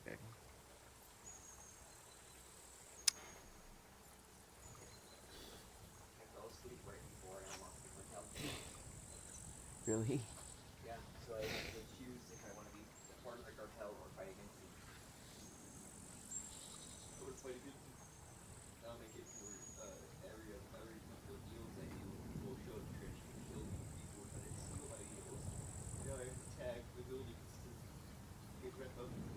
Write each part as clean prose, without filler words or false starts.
I fell asleep right before I unlocked the cartel. Really? Yeah, so I have to choose if I want to be a part of the cartel or fight against them. I would fight against them. That'll make it to where every couple of deals I do will show the traditional killing of people that I steal my deals. And now I have to tag the buildings to get rid of them.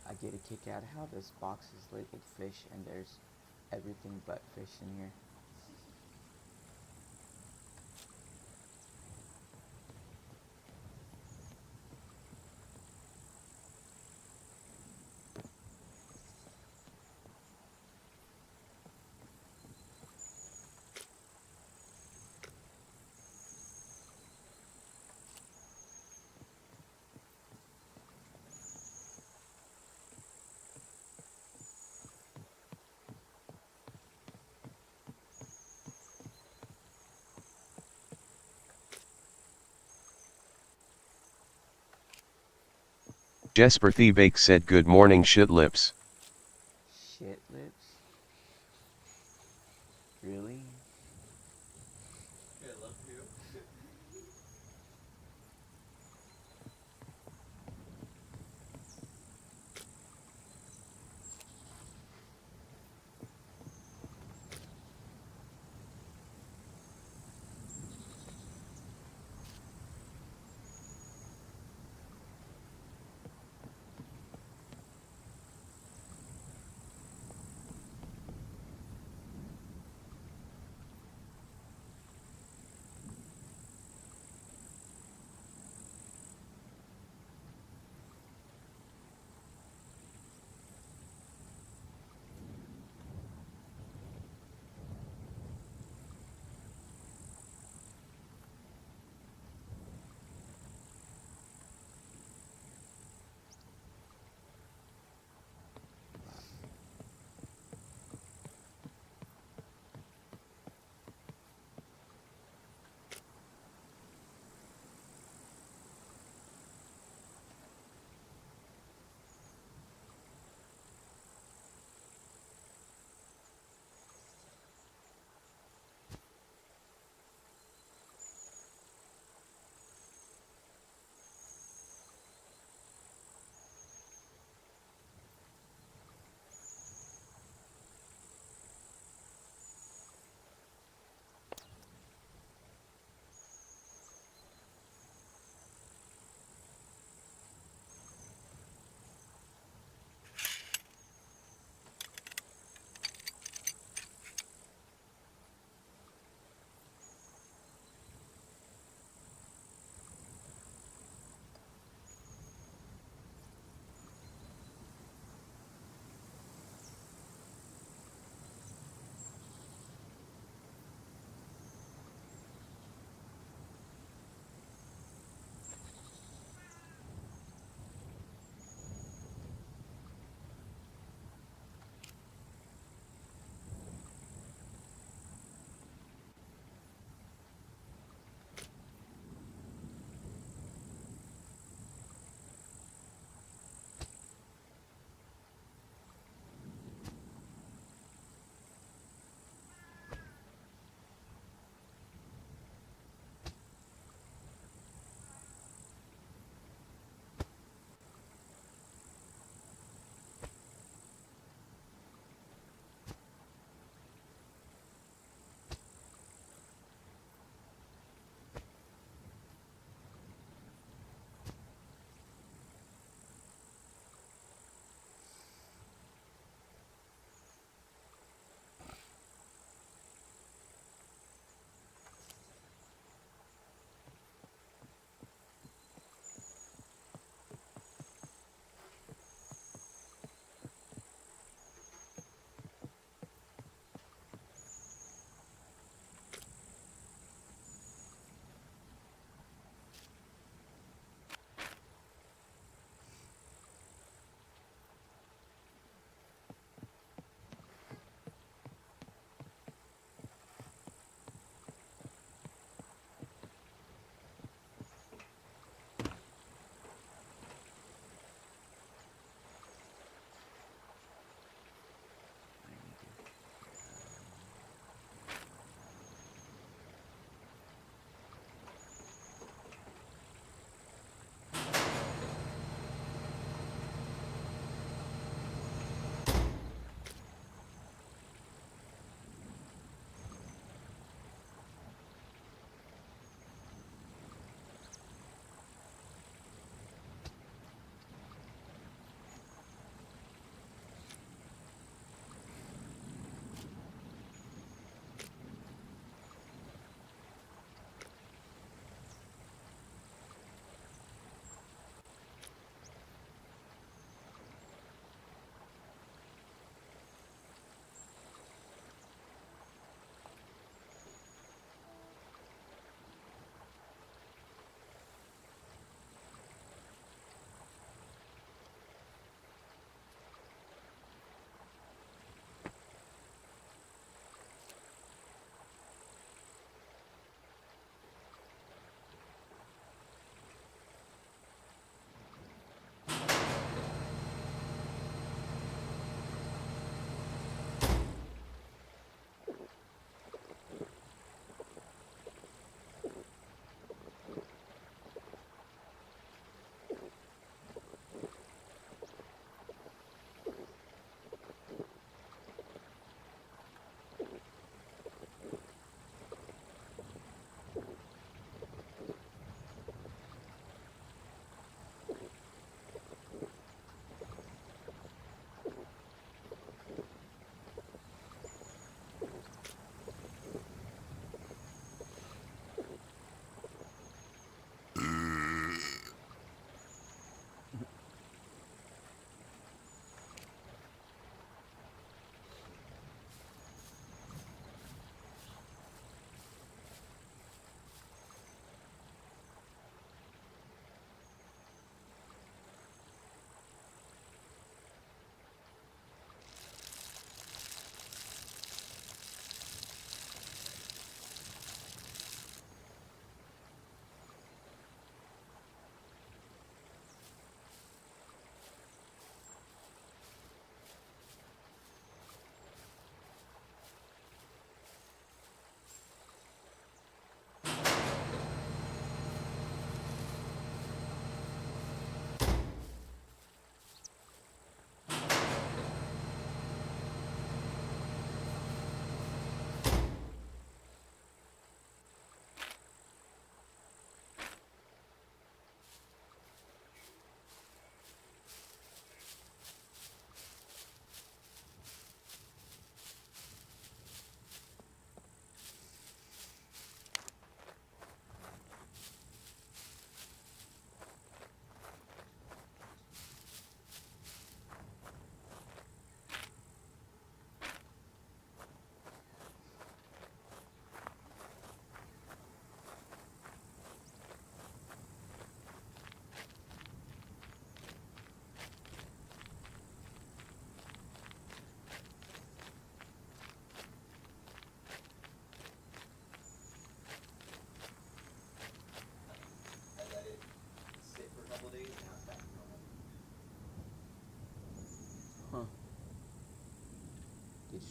I get a kick out of how this box is labeled fish and there's everything but fish in here. Jesper Thebake said good morning shitlips. Shit lips? Really? Yeah, I love to.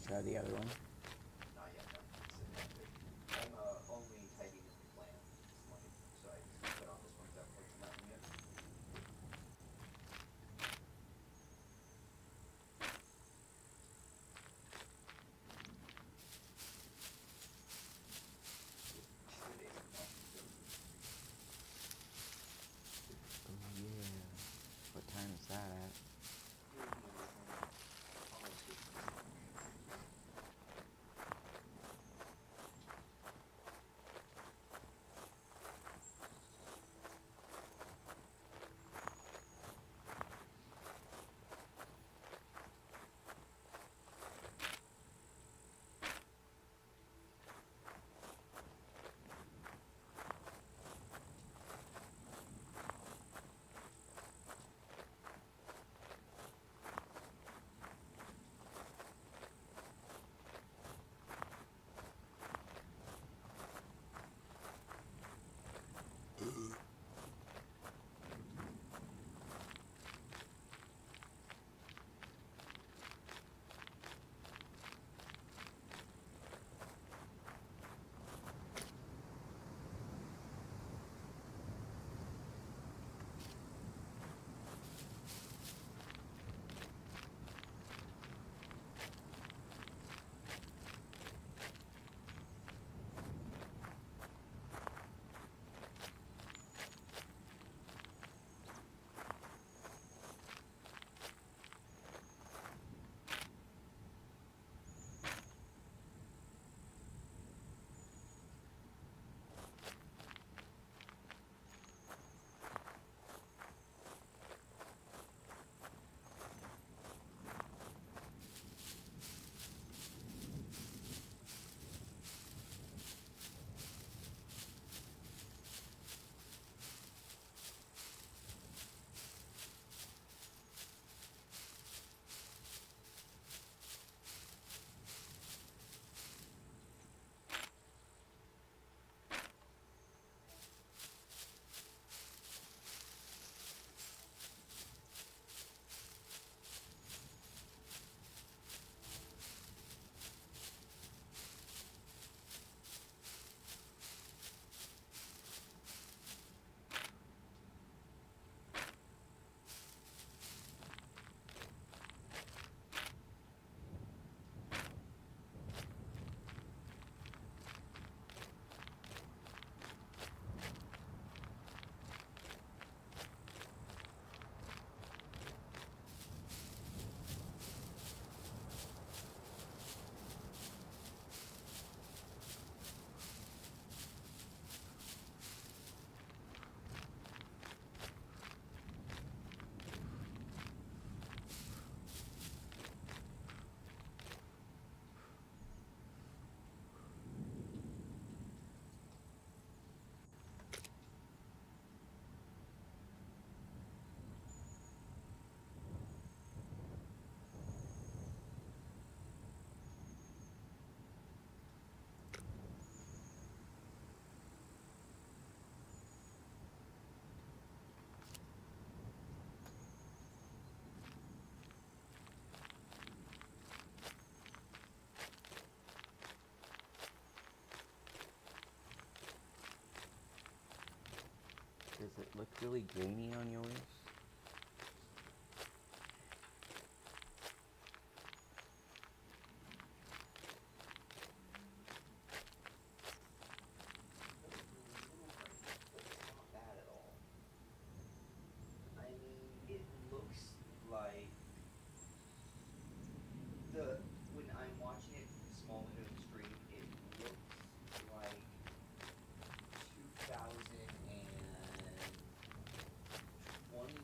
try the other one? Not yet, no. I'm only typing in the plan this morning, so I just put on this one without clicking that one yet. Today's awesome. Oh yeah. What time is that at? Almost 8. Does it look really grainy on yours? Not bad at all. I mean, it looks like when I'm watching it from the small window of the screen, it looks like 2020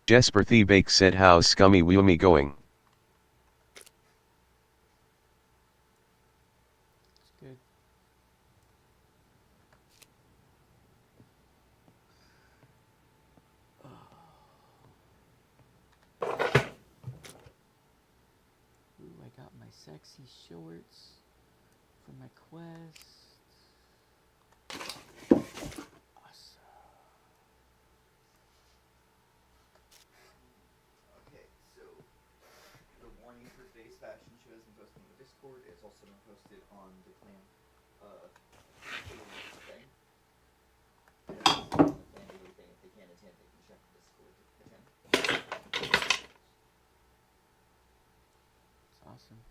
Jesper Thebake said how's Scummy Woomy going? It's good. Ooh, I got my sexy shorts for my quest. Awesome. Okay, so the warning for today's fashion show has been posted on the Discord. It's also been posted on the clan thing. And it's on the clan daily thing. If they can't attend, they can check the Discord to attend. It's awesome.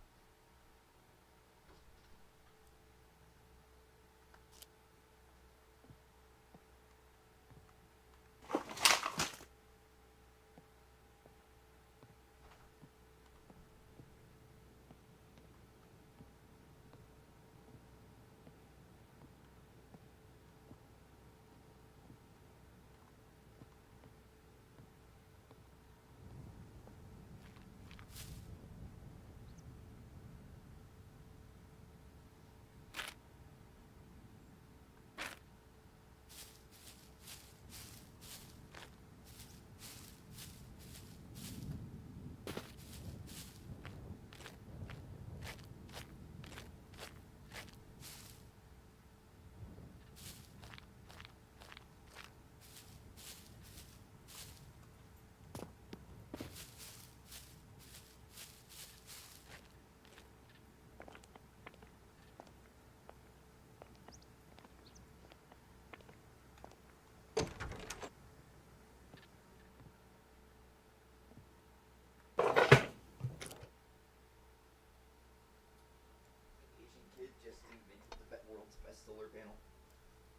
Asian kid just invented the world's best solar panel.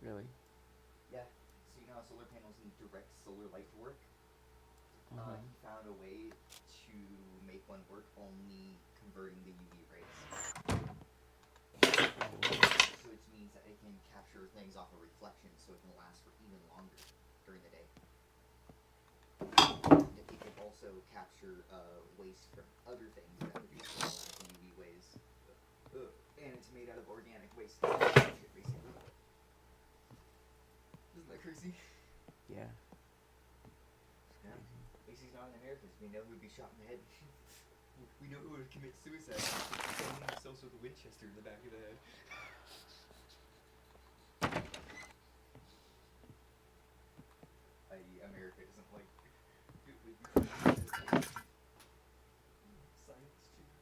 Really? Yeah. So you know how solar panels need direct solar light to work? Uh-huh. He found a way to make one work only converting the UV rays. So which means that it can capture things off a reflection so it can last for even longer during the day. And it can also capture waste from other things that produce UV waves. And it's made out of organic waste. Shit, basically. Isn't that crazy? Yeah. Yeah. At least he's not an American. We know who would be shot in the head. We know who would commit suicide. Sending themselves with a Winchester in the back of the head. America isn't like science change.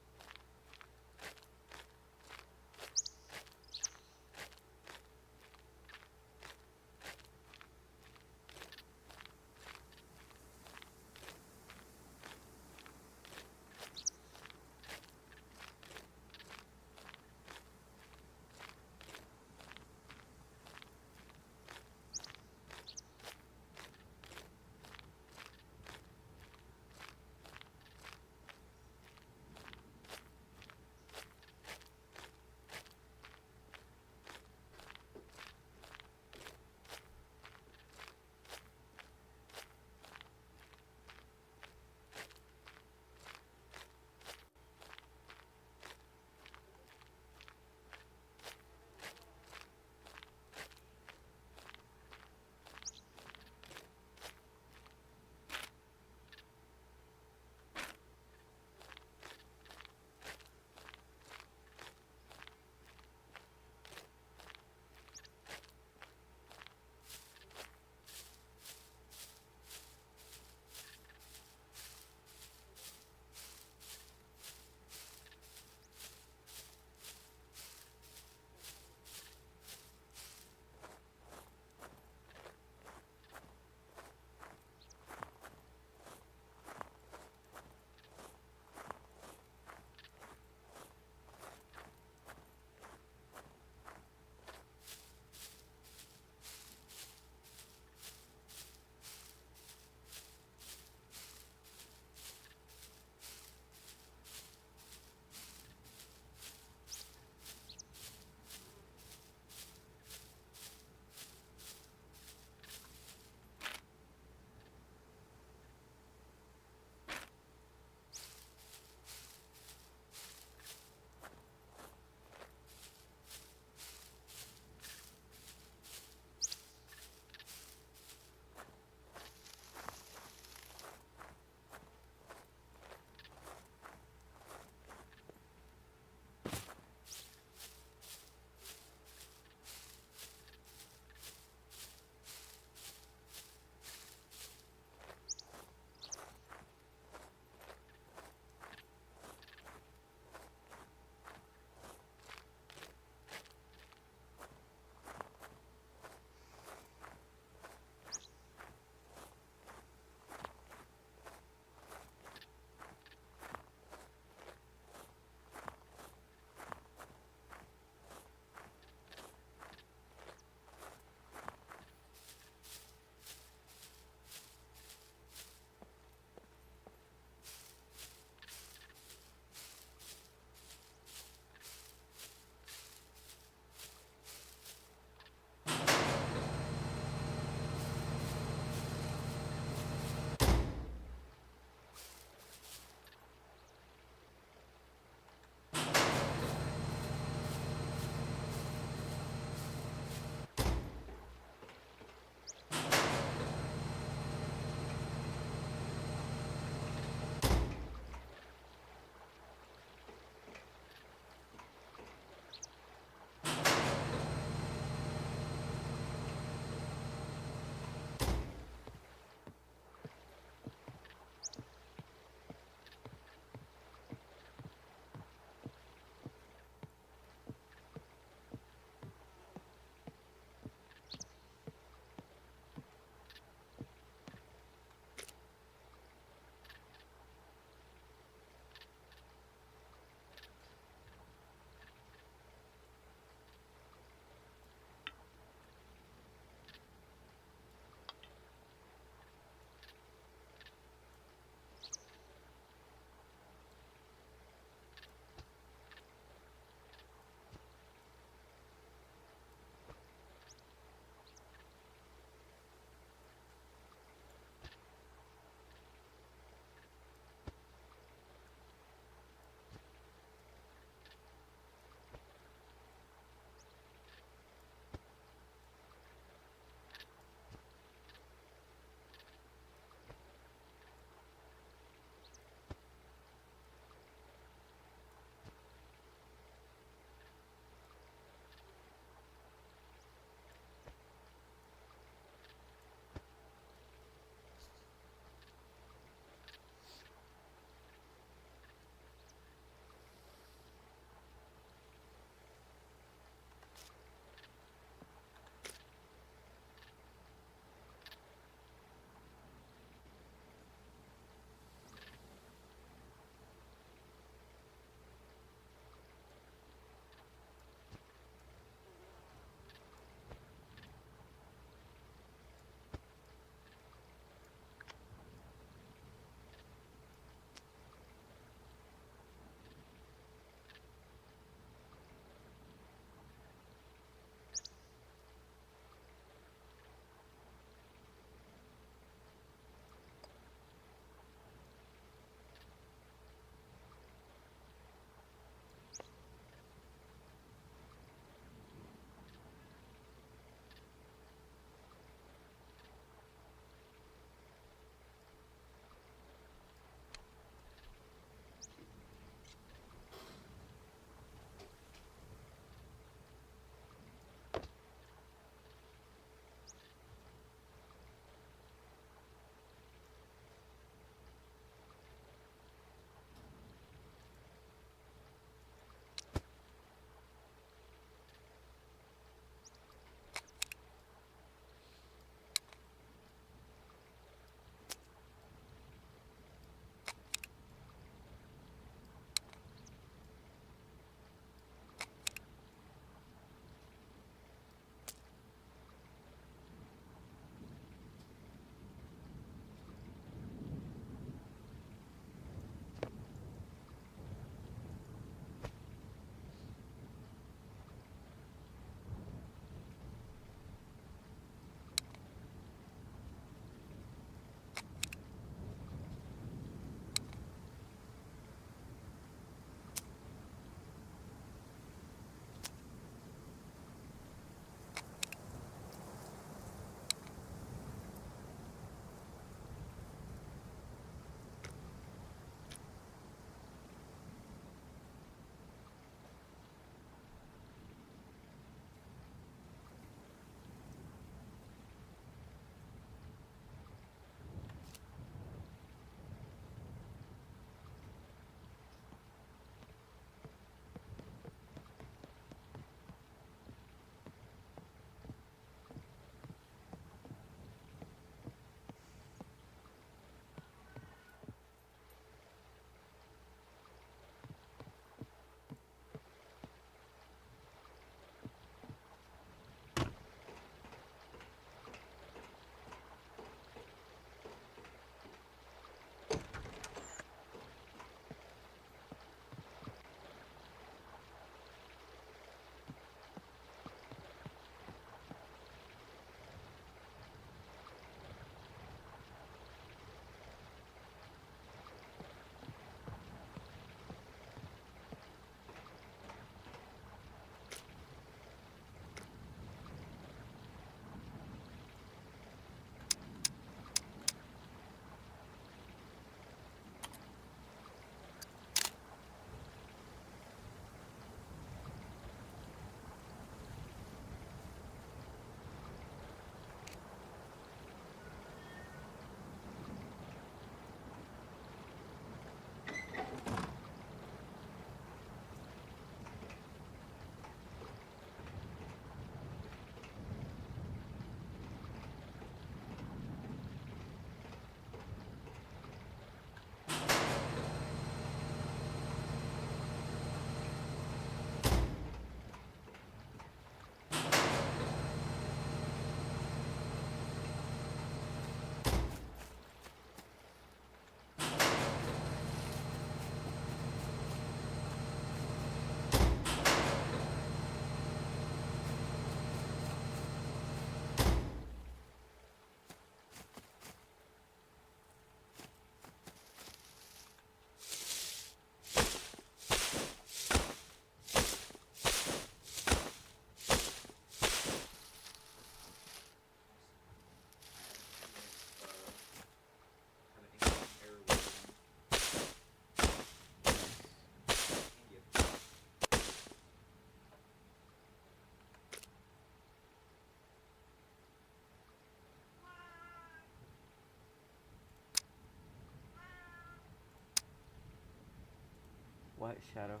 What, Shadow?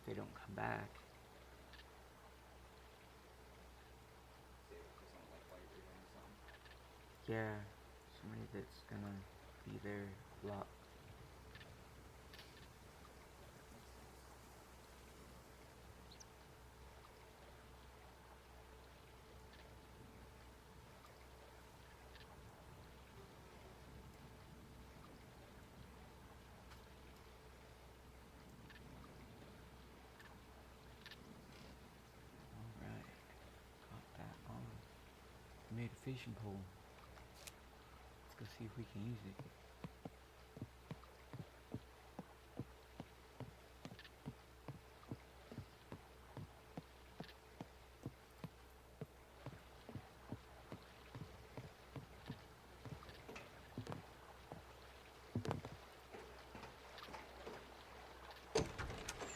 they don't come back. Say for someone like white raven or something. Yeah, somebody that's gonna be there a lot. Makes sense. Alright, got that on. Made a fishing pole. Let's go see if we can use it.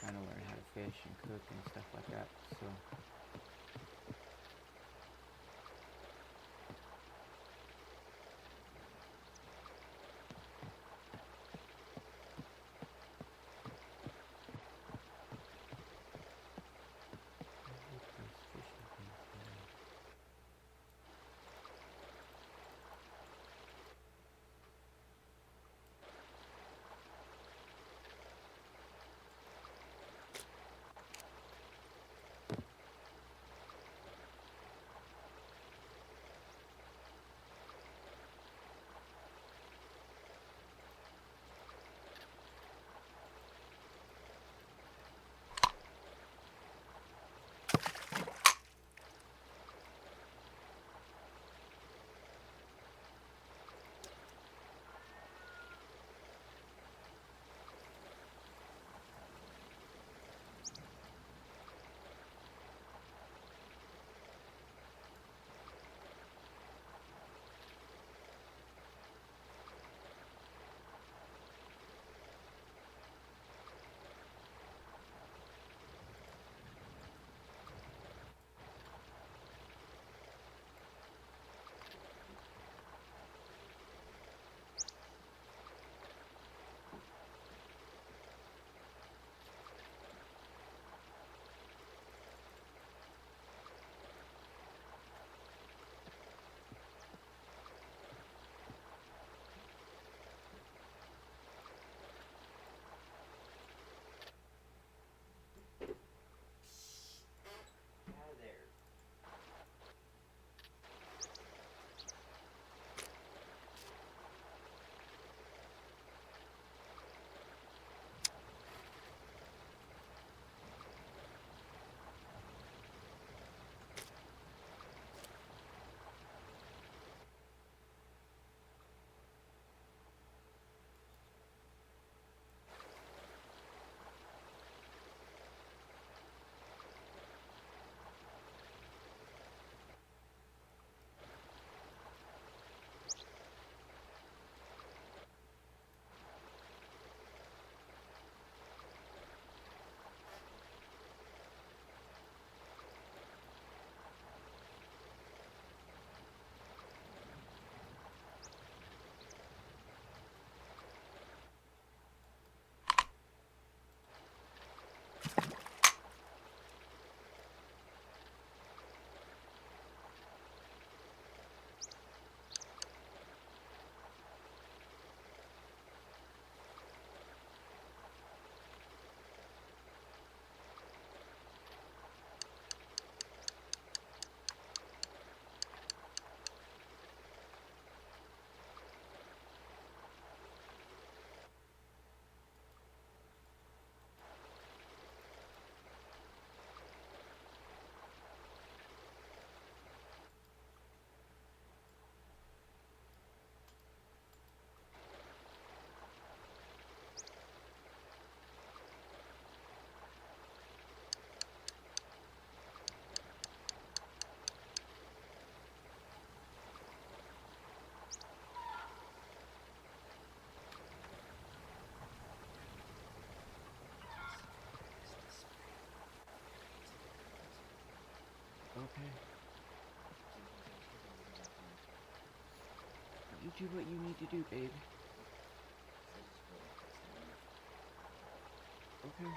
Trying to learn how to fish and cook and stuff like that, so Get out of there. okay. You do what you need to do, babe. I just feel like it's Okay.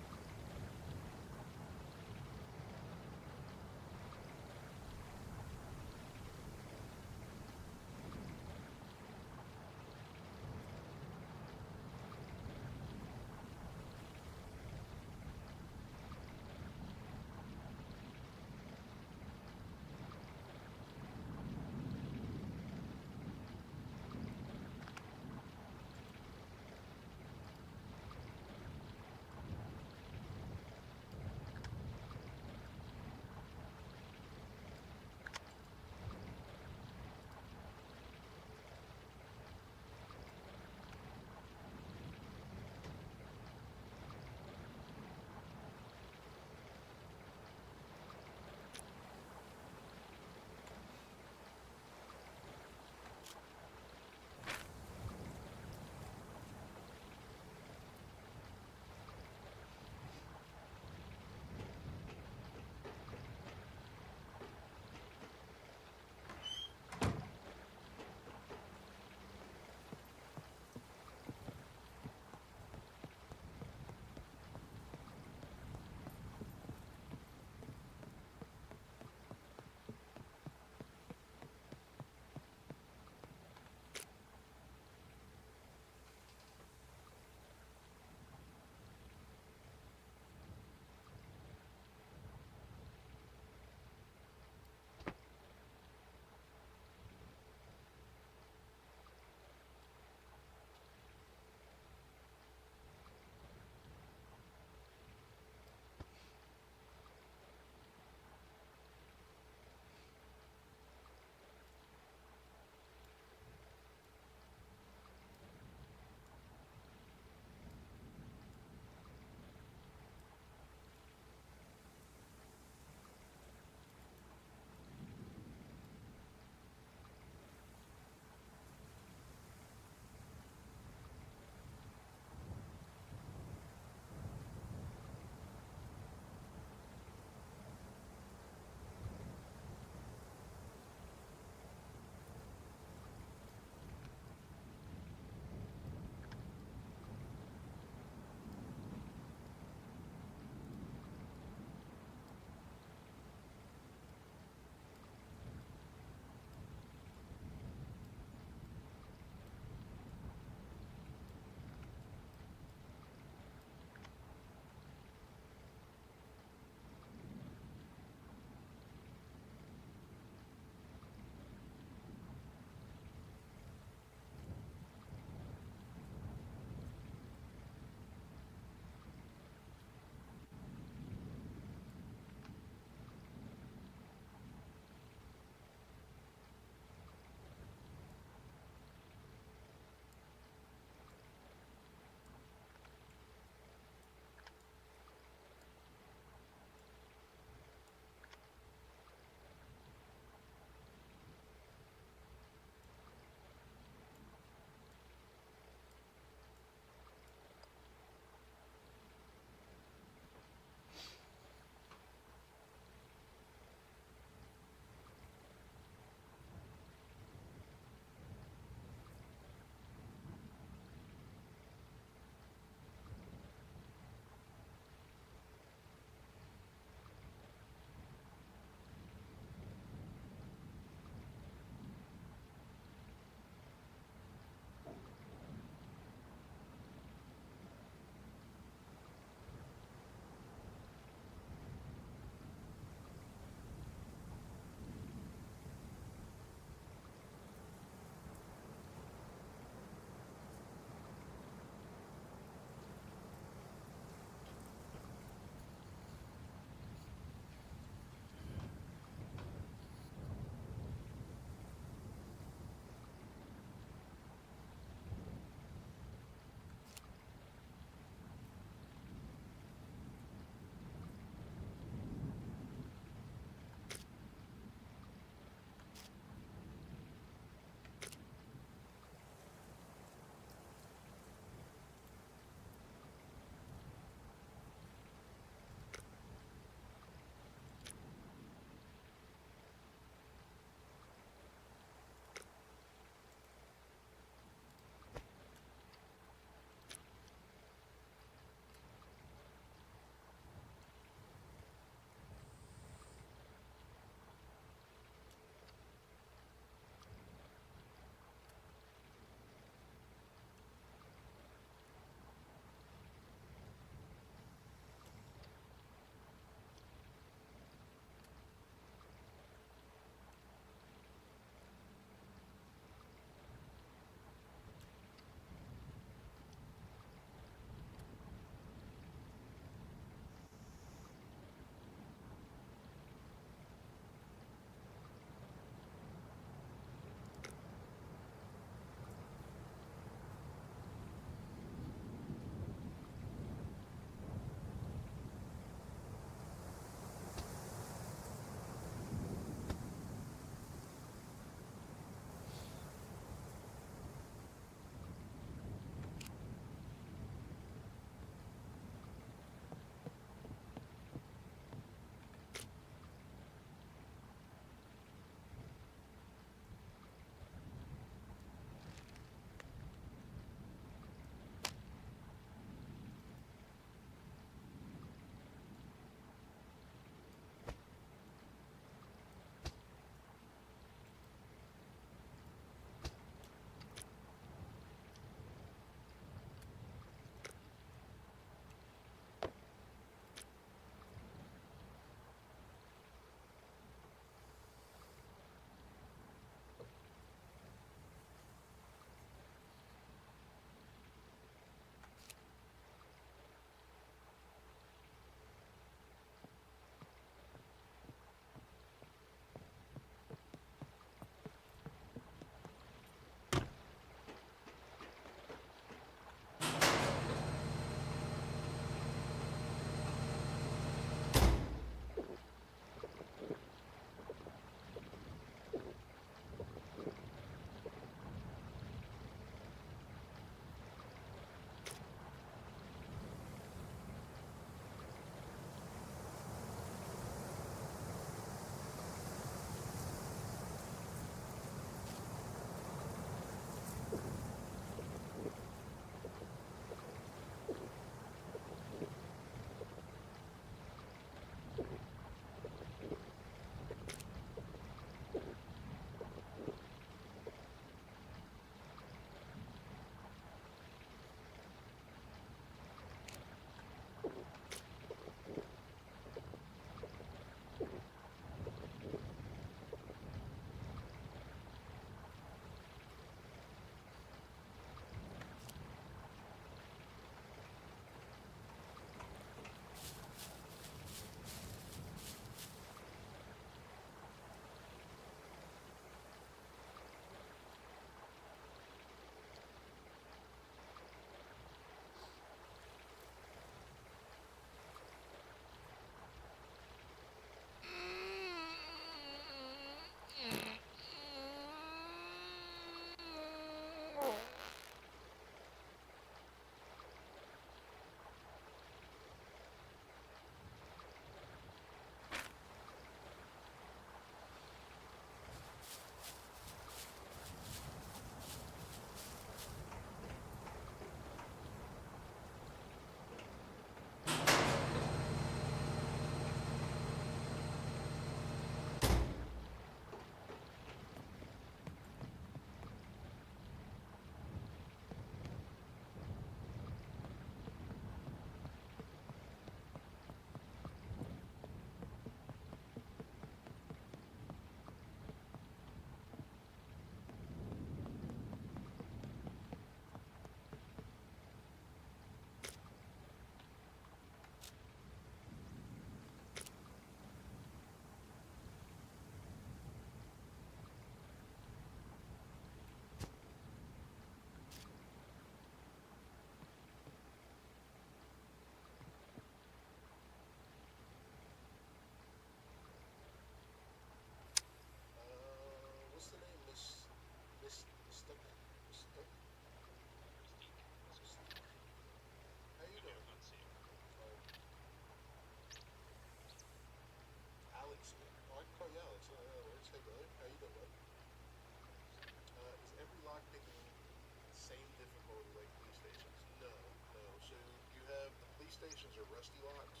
these stations are rusty locks.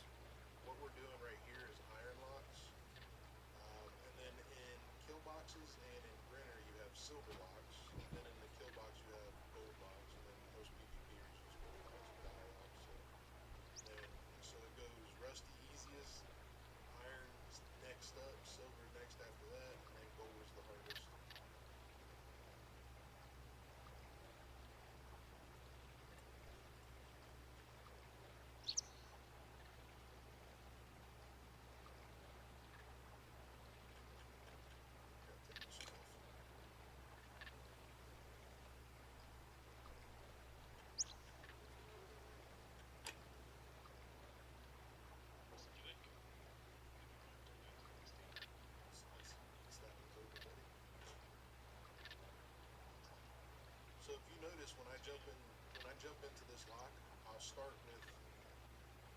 What we're doing right here is iron locks. And then in kill boxes and in Brenner you have silver locks. And then in the kill box you have gold locks. And then most PvPers use gold locks and die locks. So it goes rusty easiest, iron next up, silver next after that, and then gold is the hardest. So if you notice when I jump into this lock, I'll start with.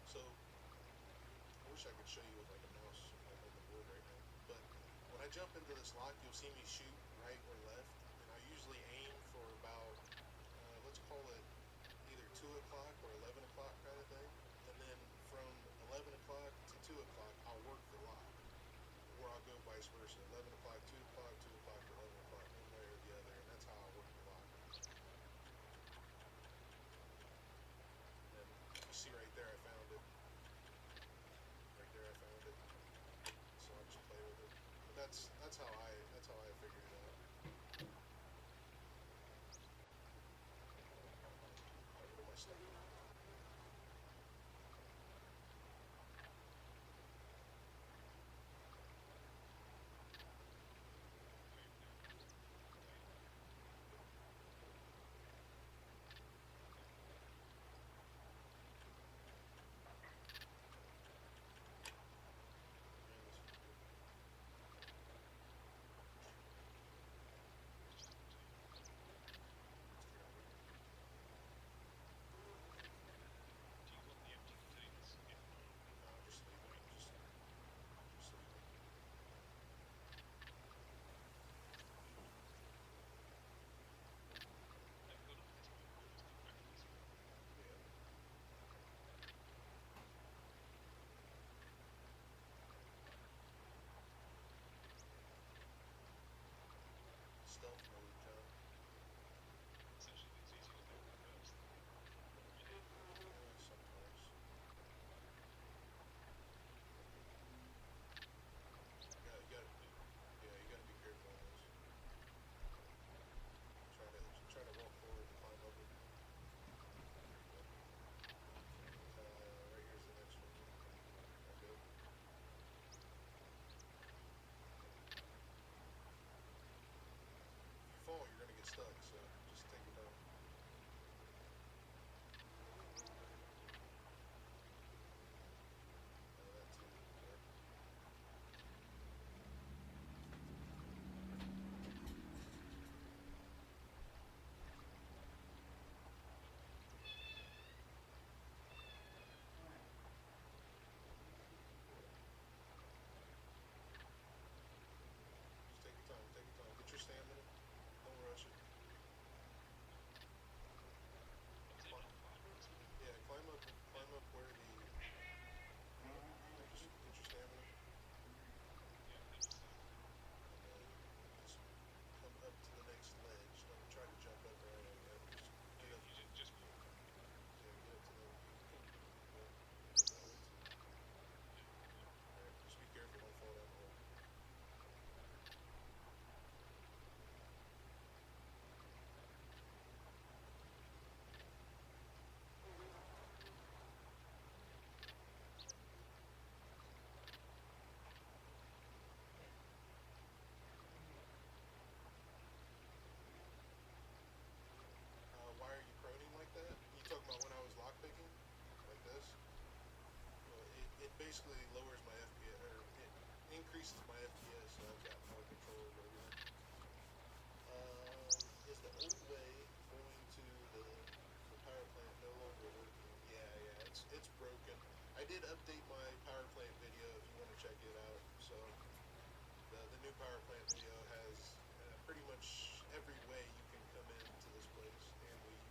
So I wish I could show you with like a mouse like on the board right now. But when I jump into this lock, you'll see me shoot right or left, and I usually aim for about let's call it either 2 o'clock or 11 o'clock kind of thing. And then from 11 o'clock to 2 o'clock, I'll work the lock, or I'll go vice versa. 11 o'clock, 2 o'clock, 2 o'clock, 11 o'clock, one way or the other, and that's how I work the lock. And you see right there, I found it. Right there, I found it. So I just play with it. But that's how I figured it out. Over to my stuff. Stealth mode, John. Sometimes. You gotta be careful on those. Try to walk forward and climb up it. Right here's the next one. Okay. If you fall, you're gonna get stuck, so just take it down. That too. Yeah. Just take your time, take your time. Get your stamina. Don't rush it. Yeah, climb up where the. Just get your stamina. And then just come up to the next ledge. Don't try to jump up right on yet. Just get up. Yeah, get up to the. Yeah, alright, just be careful, don't fall down the hole. Why are you proning like that? You talking about when I was lockpicking? Like this? Well, it basically lowers my FPS, or it increases my FPS, so I've got more control over everything. Is the old way going to the power plant no longer working? Yeah, it's broken. I did update my power plant video if you want to check it out. So the new power plant video has pretty much every way you can come into this place and leave.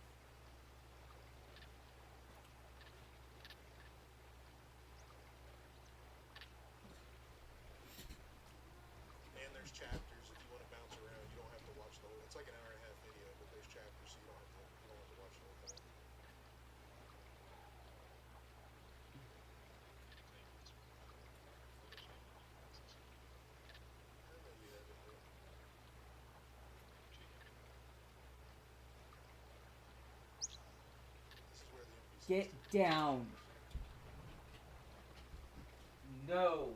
Get down. No.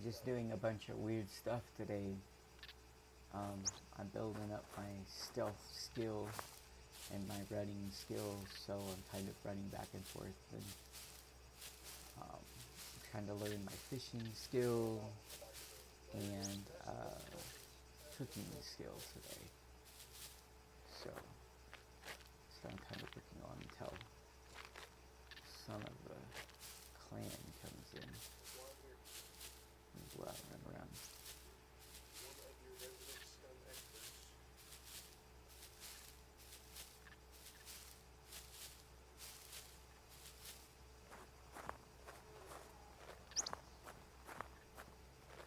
Just doing a bunch of weird stuff today. I'm building up my stealth skill and my running skills, so I'm kind of running back and forth and trying to learn my fishing skill and cooking skill today. So I'm kind of working on until son of the clan comes in. As well, run around. One of your resident SCUM experts.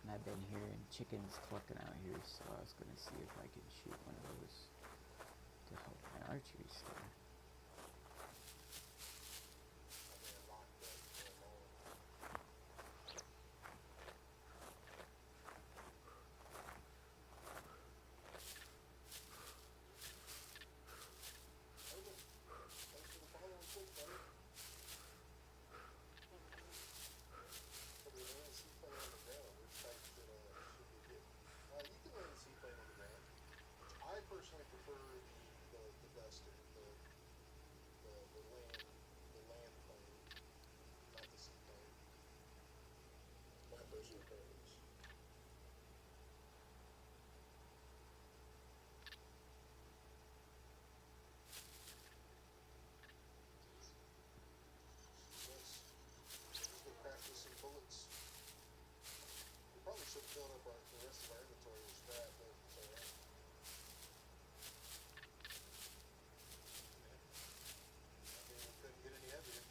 And I've been hearing chickens clucking out here, so I was going to see if I could shoot one of those to help my archery skill. I personally prefer the duster, the land plane, not the seaplane. My personal preference. Let's go practice some bullets. We probably should have filled up the rest of our inventory with scrap, but it's alright. I mean, we couldn't get any heavier.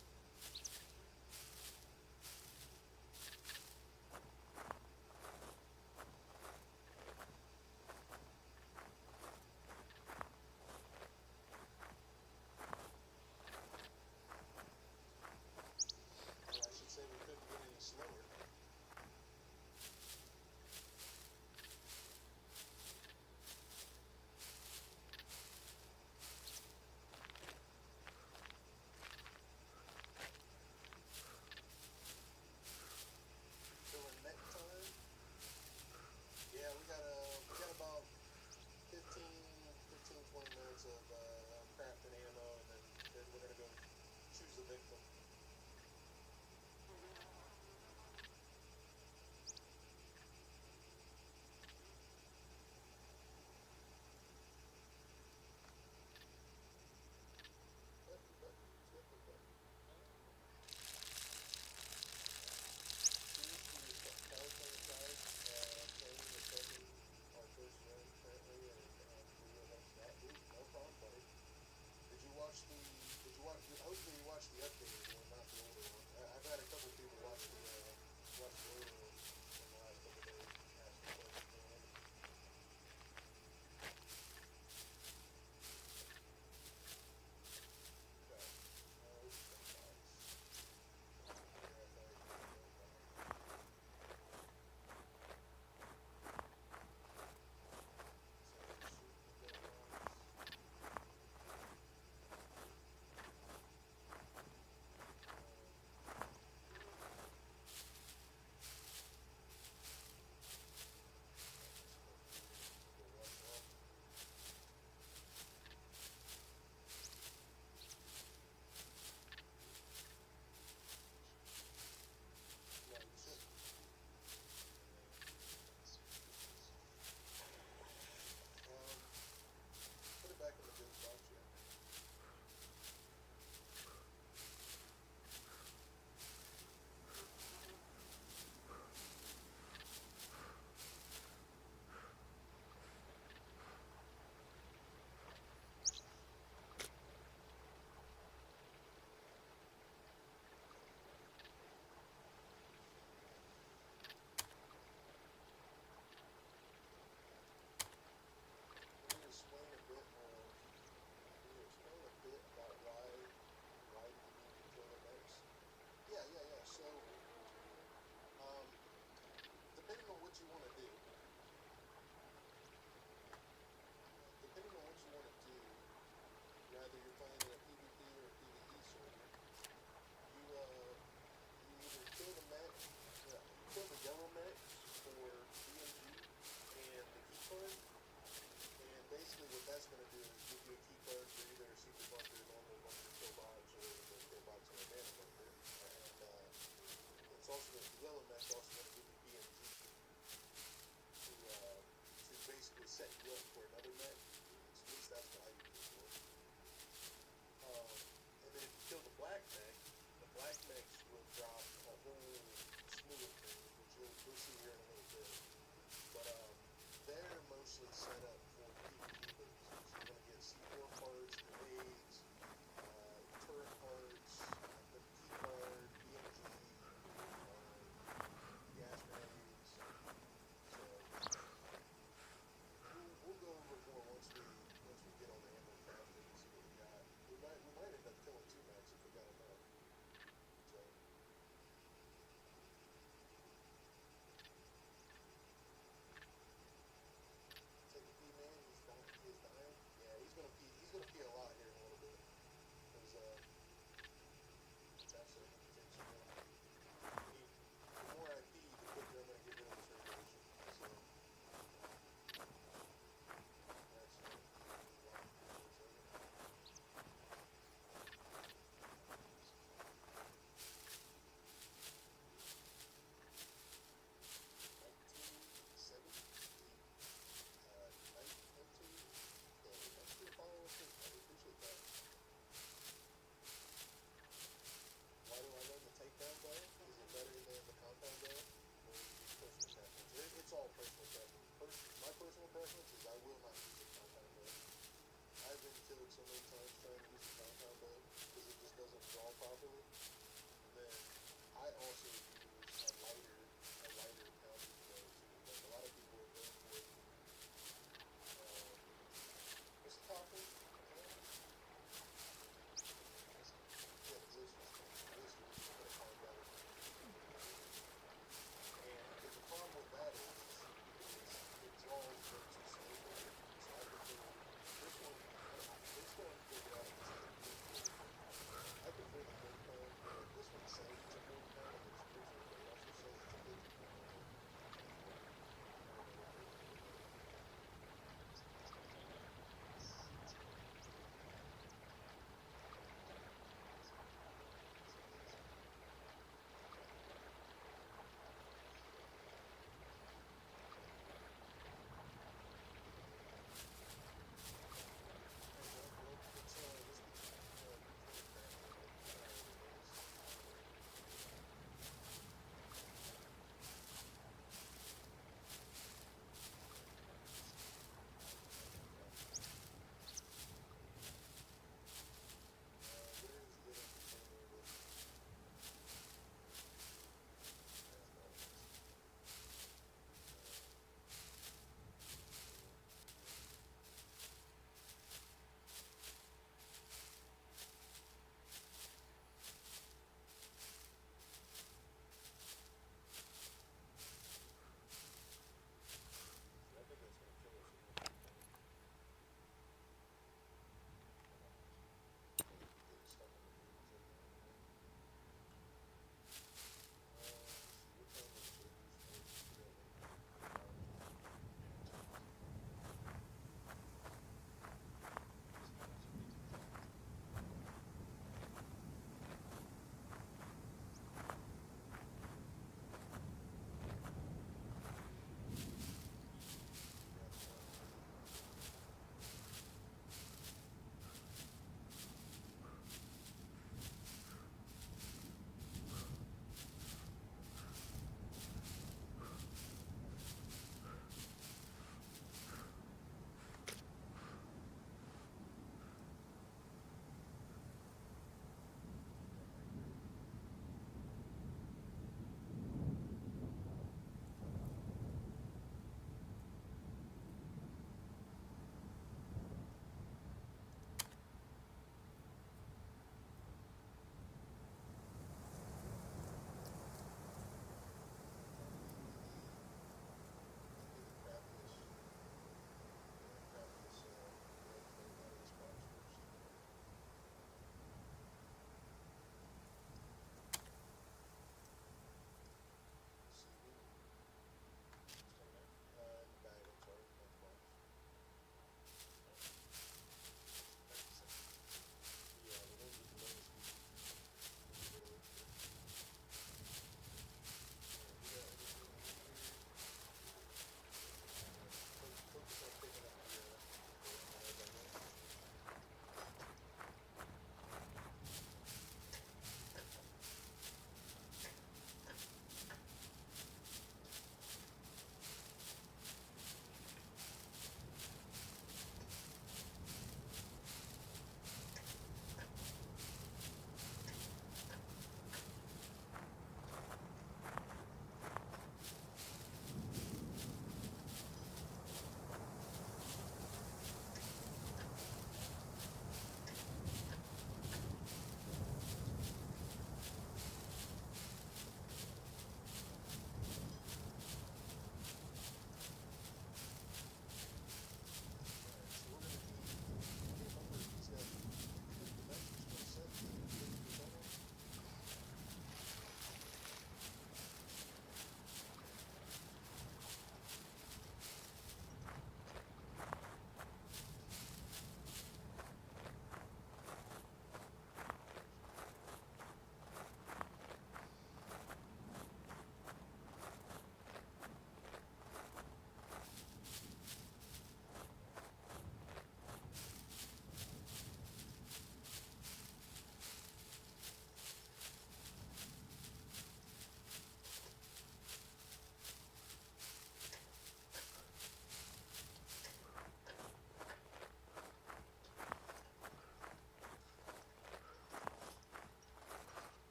also going the yellow mech's also going to give you BMG to basically set you up for another mech. At least that's what I use it for. And then if you kill the black mechs will drop a whole slew of things, which you'll see here in a little bit. But they're mostly set up for PvP bases. You're going to get C4 parts, grenades, turret parts, the key card, BMG, gas grenades. So we'll go over more once we get on the ammo crafting and see what we got. We might end up killing 2 mechs if we got enough. So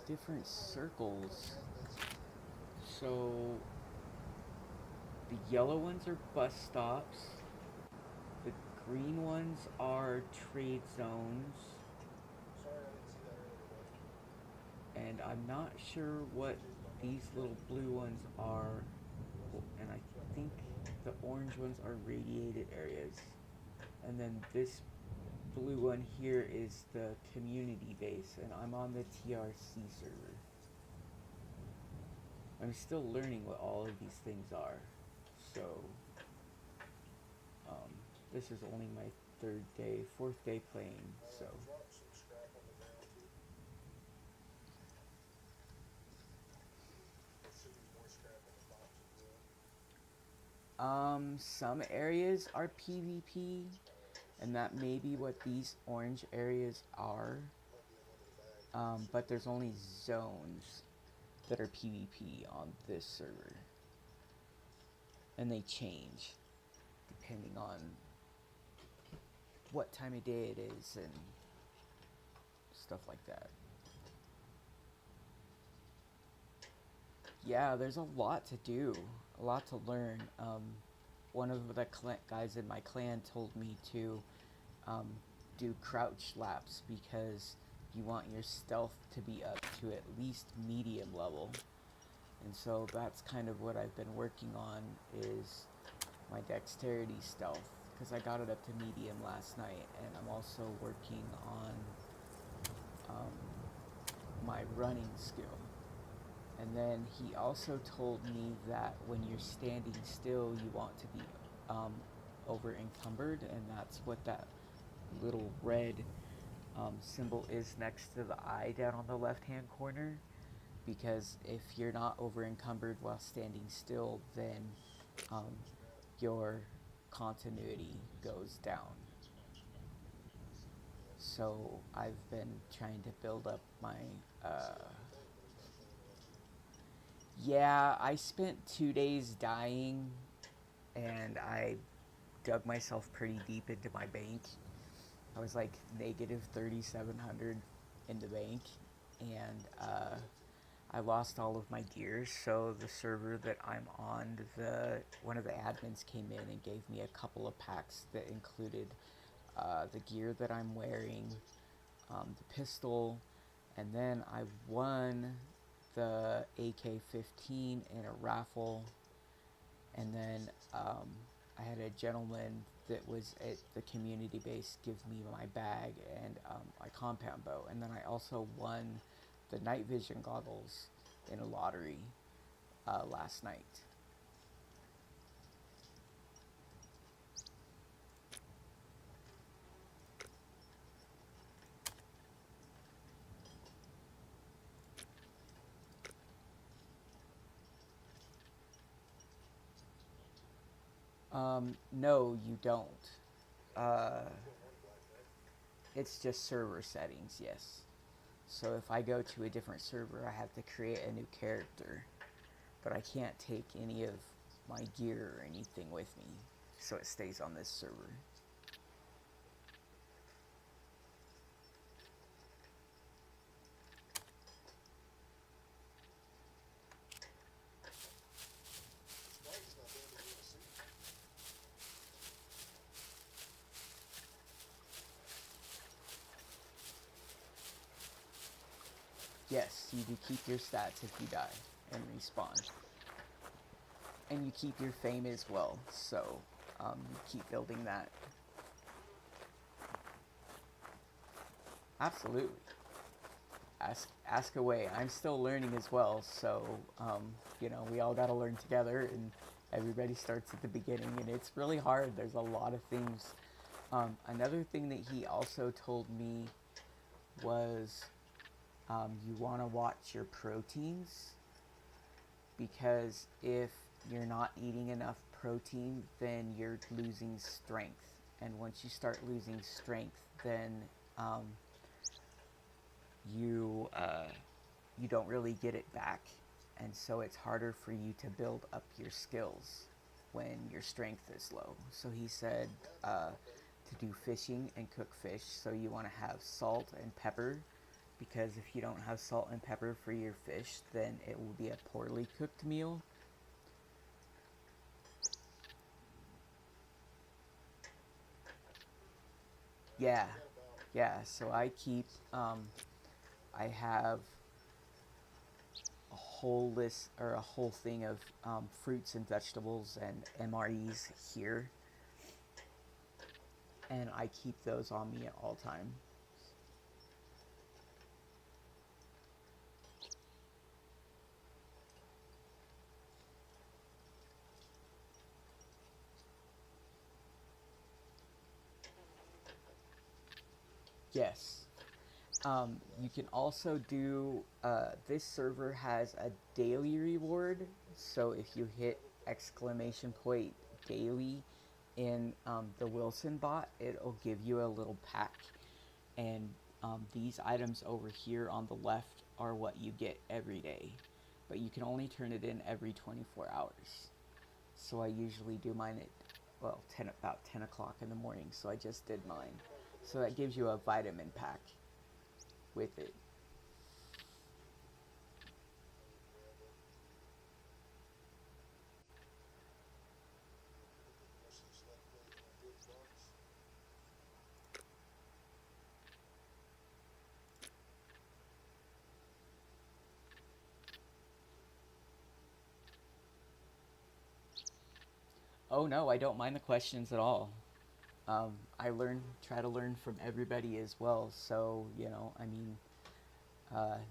different circles. So the yellow ones are bus stops. The green ones are trade zones. Sorry, I didn't see that earlier. And I'm not sure what these little blue ones are. And I think the orange ones are radiated areas. And then this blue one here is the community base, and I'm on the TRC server. I'm still learning what all of these things are. So, this is only my fourth day playing, so. Drop some scrap on the ground too. There should be more scrap on the box as well. Some areas are PvP, and that may be what these orange areas are. But there's only zones that are PvP on this server. And they change depending on what time of day it is and stuff like that. Yeah, there's a lot to do, a lot to learn. One of the guys in my clan told me to do crouch laps because you want your stealth to be up to at least medium level. And so that's kind of what I've been working on, is my dexterity stealth, because I got it up to medium last night, and I'm also working on my running skill. And then he also told me that when you're standing still, you want to be over encumbered, and that's what that little red symbol is next to the eye down on the left hand corner. Because if you're not over encumbered while standing still, then your continuity goes down. So I've been trying to build up my yeah, I spent 2 days dying, and I dug myself pretty deep into my bank. I was like negative 3,700 in the bank, and I lost all of my gear. So the server that I'm on, one of the admins came in and gave me a couple of packs that included the gear that I'm wearing, the pistol, and then I won the AK-15 in a raffle. And then I had a gentleman that was at the community base give me my bag and my compound bow. And then I also won the night vision goggles in a lottery last night. No, you don't. It's just server settings, yes. So if I go to a different server, I have to create a new character, but I can't take any of my gear or anything with me, so it stays on this server. Yes, you do keep your stats if you die and respawn. And you keep your fame as well, so you keep building that. Absolutely. Ask away. I'm still learning as well, so we all gotta learn together, and everybody starts at the beginning, and it's really hard. There's a lot of things. Another thing that he also told me was you want to watch your proteins, because if you're not eating enough protein, then you're losing strength, and once you start losing strength, then you don't really get it back, and so it's harder for you to build up your skills when your strength is low. So he said to do fishing and cook fish, so you want to have salt and pepper because if you don't have salt and pepper for your fish, then it will be a poorly cooked meal. Yeah, yeah. So I keep, I have a whole list or a whole thing of fruits and vegetables and MREs here, and I keep those on me at all time. Yes. You can also do, this server has a daily reward. So if you hit exclamation point daily in the Wilson bot, it'll give you a little pack. And these items over here on the left are what you get every day. But you can only turn it in every 24 hours. So I usually do mine at, well, about 10 o'clock in the morning. So I just did mine. So that gives you a vitamin pack with it. Oh no, I don't mind the questions at all. I try to learn from everybody as well. So, you know, I mean,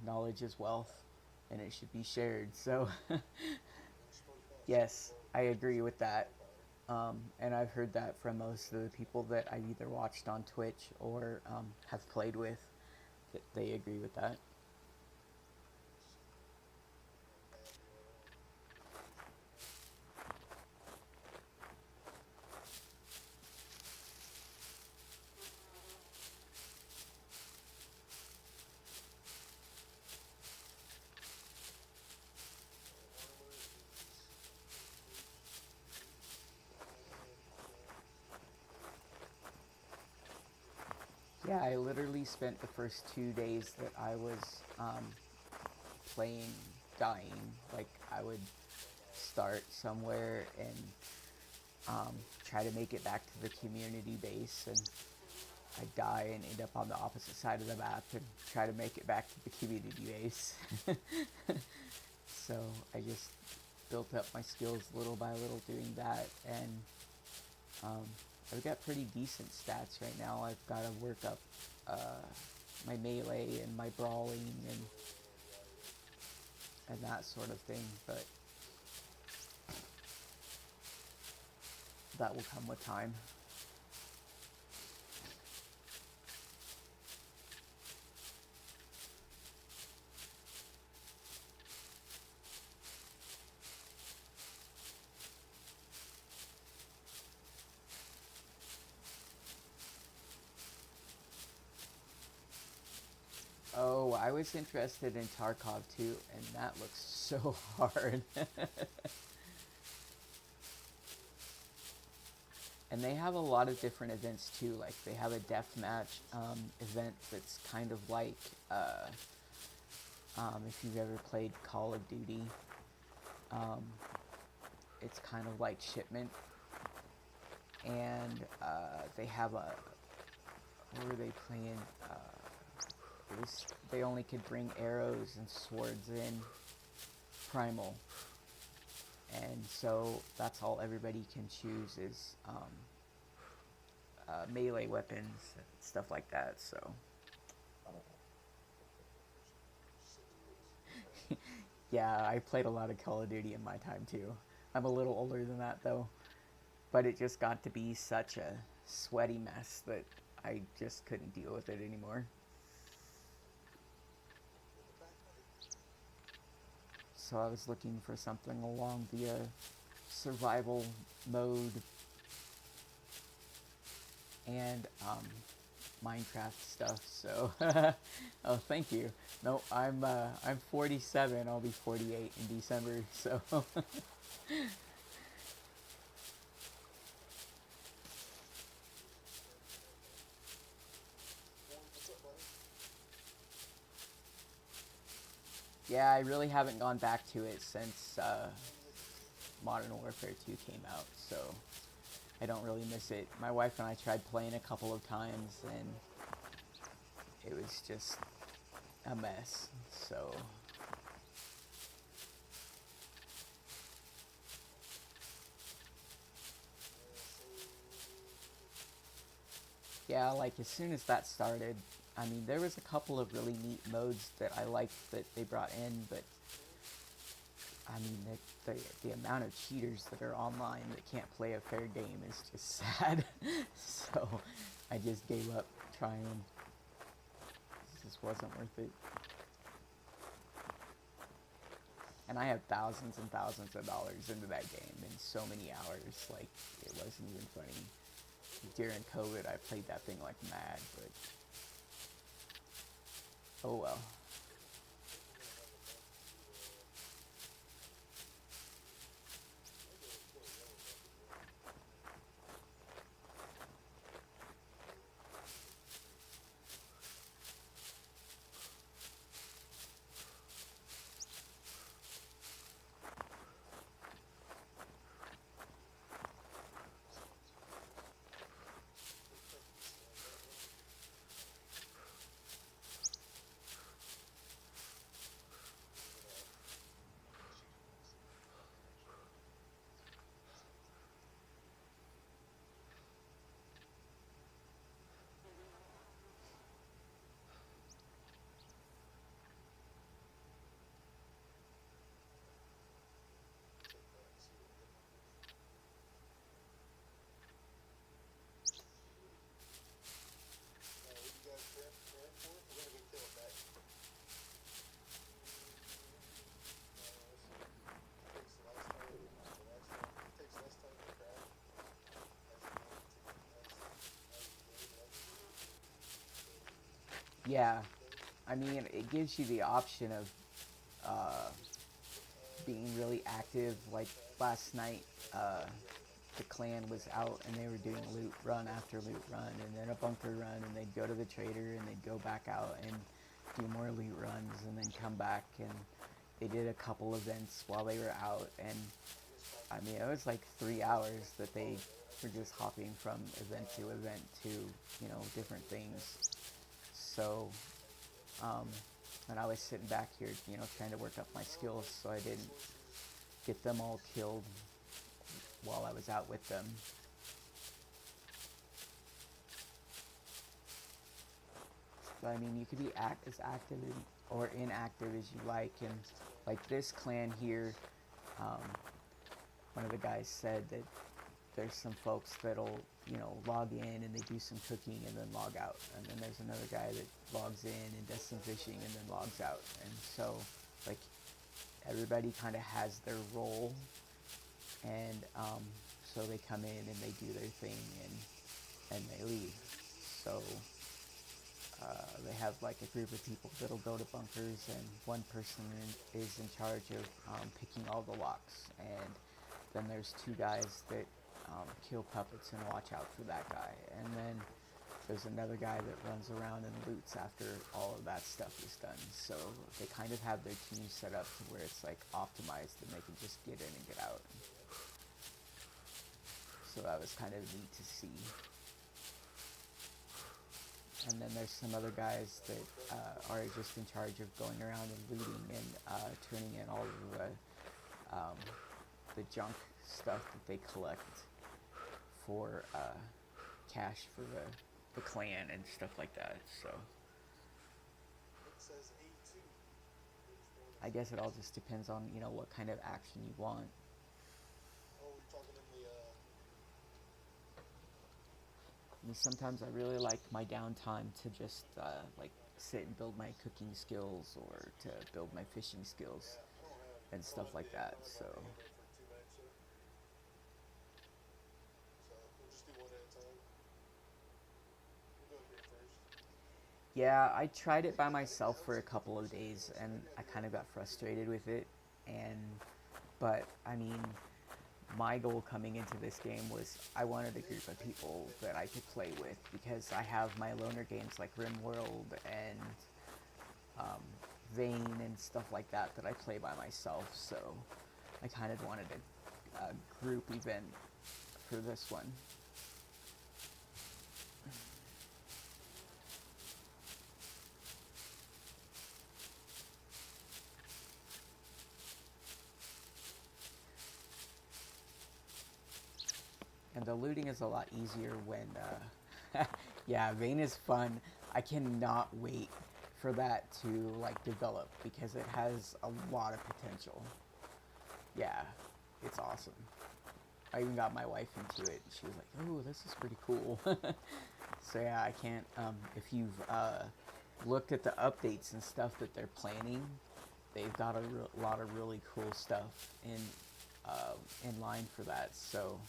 knowledge is wealth and it should be shared. So, yes, I agree with that. And I've heard that from most of the people that I've either watched on Twitch or have played with, that they agree with that. Yeah, I literally spent the first 2 days that I was playing dying. Like, I would start somewhere and try to make it back to the community base, and I'd die and end up on the opposite side of the map and try to make it back to the community base. So I just built up my skills little by little doing that, and I've got pretty decent stats right now. I've got to work up my melee and my brawling and that sort of thing, but that will come with time. Oh, I was interested in Tarkov too, and that looks so hard. And they have a lot of different events too. Like, they have a deathmatch event that's kind of like, if you've ever played Call of Duty, it's kind of like Shipment. And they have a, what were they playing? They only could bring arrows and swords in Primal. And so that's all everybody can choose is melee weapons and stuff like that. So yeah, I played a lot of Call of Duty in my time too. I'm a little older than that though, but it just got to be such a sweaty mess that I just couldn't deal with it anymore. So I was looking for something along the survival mode and Minecraft stuff. So, oh, thank you. No, I'm 47. I'll be 48 in December. So. Yeah, I really haven't gone back to it since Modern Warfare 2 came out, so I don't really miss it. My wife and I tried playing a couple of times, and it was just a mess. So yeah, like as soon as that started, I mean, there was a couple of really neat modes that I liked that they brought in, but I mean, the amount of cheaters that are online that can't play a fair game is just sad. So I just gave up trying. It just wasn't worth it. And I have thousands and thousands of dollars into that game in so many hours. Like, it wasn't even funny. During COVID, I played that thing like mad, but oh well. Yeah, I mean, it gives you the option of uh, being really active. Like last night, the clan was out and they were doing loot run after loot run, and then a bunker run, and they'd go to the trader and they'd go back out and do more loot runs, and then come back, and they did a couple events while they were out, and I mean, it was like 3 hours that they were just hopping from event to event to, different things. So, and I was sitting back here, trying to work up my skills so I didn't get them all killed while I was out with them. But I mean, you could be as active or inactive as you like, and like this clan here, um, one of the guys said that there's some folks that'll, log in and they do some cooking and then log out. And then there's another guy that logs in and does some fishing and then logs out. And so, like, everybody kind of has their role. And so they come in and they do their thing and they leave. So they have like a group of people that'll go to bunkers, and one person is in charge of picking all the locks. And then there's two guys that kill puppets and watch out for that guy. And then there's another guy that runs around and loots after all of that stuff is done. So they kind of have their team set up to where it's like optimized and they can just get in and get out. So that was kind of neat to see. And then there's some other guys that are just in charge of going around and looting and turning in all of the junk stuff that they collect for cash for the clan and stuff like that. So I guess it all just depends on, what kind of action you want. I mean, sometimes I really like my downtime to just like sit and build my cooking skills or to build my fishing skills and stuff like that. So yeah, I tried it by myself for a couple of days and I kind of got frustrated with it. But I mean, my goal coming into this game was I wanted a group of people that I could play with, because I have my loner games like RimWorld and Vane and stuff like that I play by myself, so I kind of wanted a group event for this one. And the looting is a lot easier when, yeah, Vane is fun. I cannot wait for that to, like, develop, because it has a lot of potential. Yeah, it's awesome. I even got my wife into it. She was like, "Oh, this is pretty cool." So yeah, I can't, if you've looked at the updates and stuff that they're planning, they've got a lot of really cool stuff in line for that, so...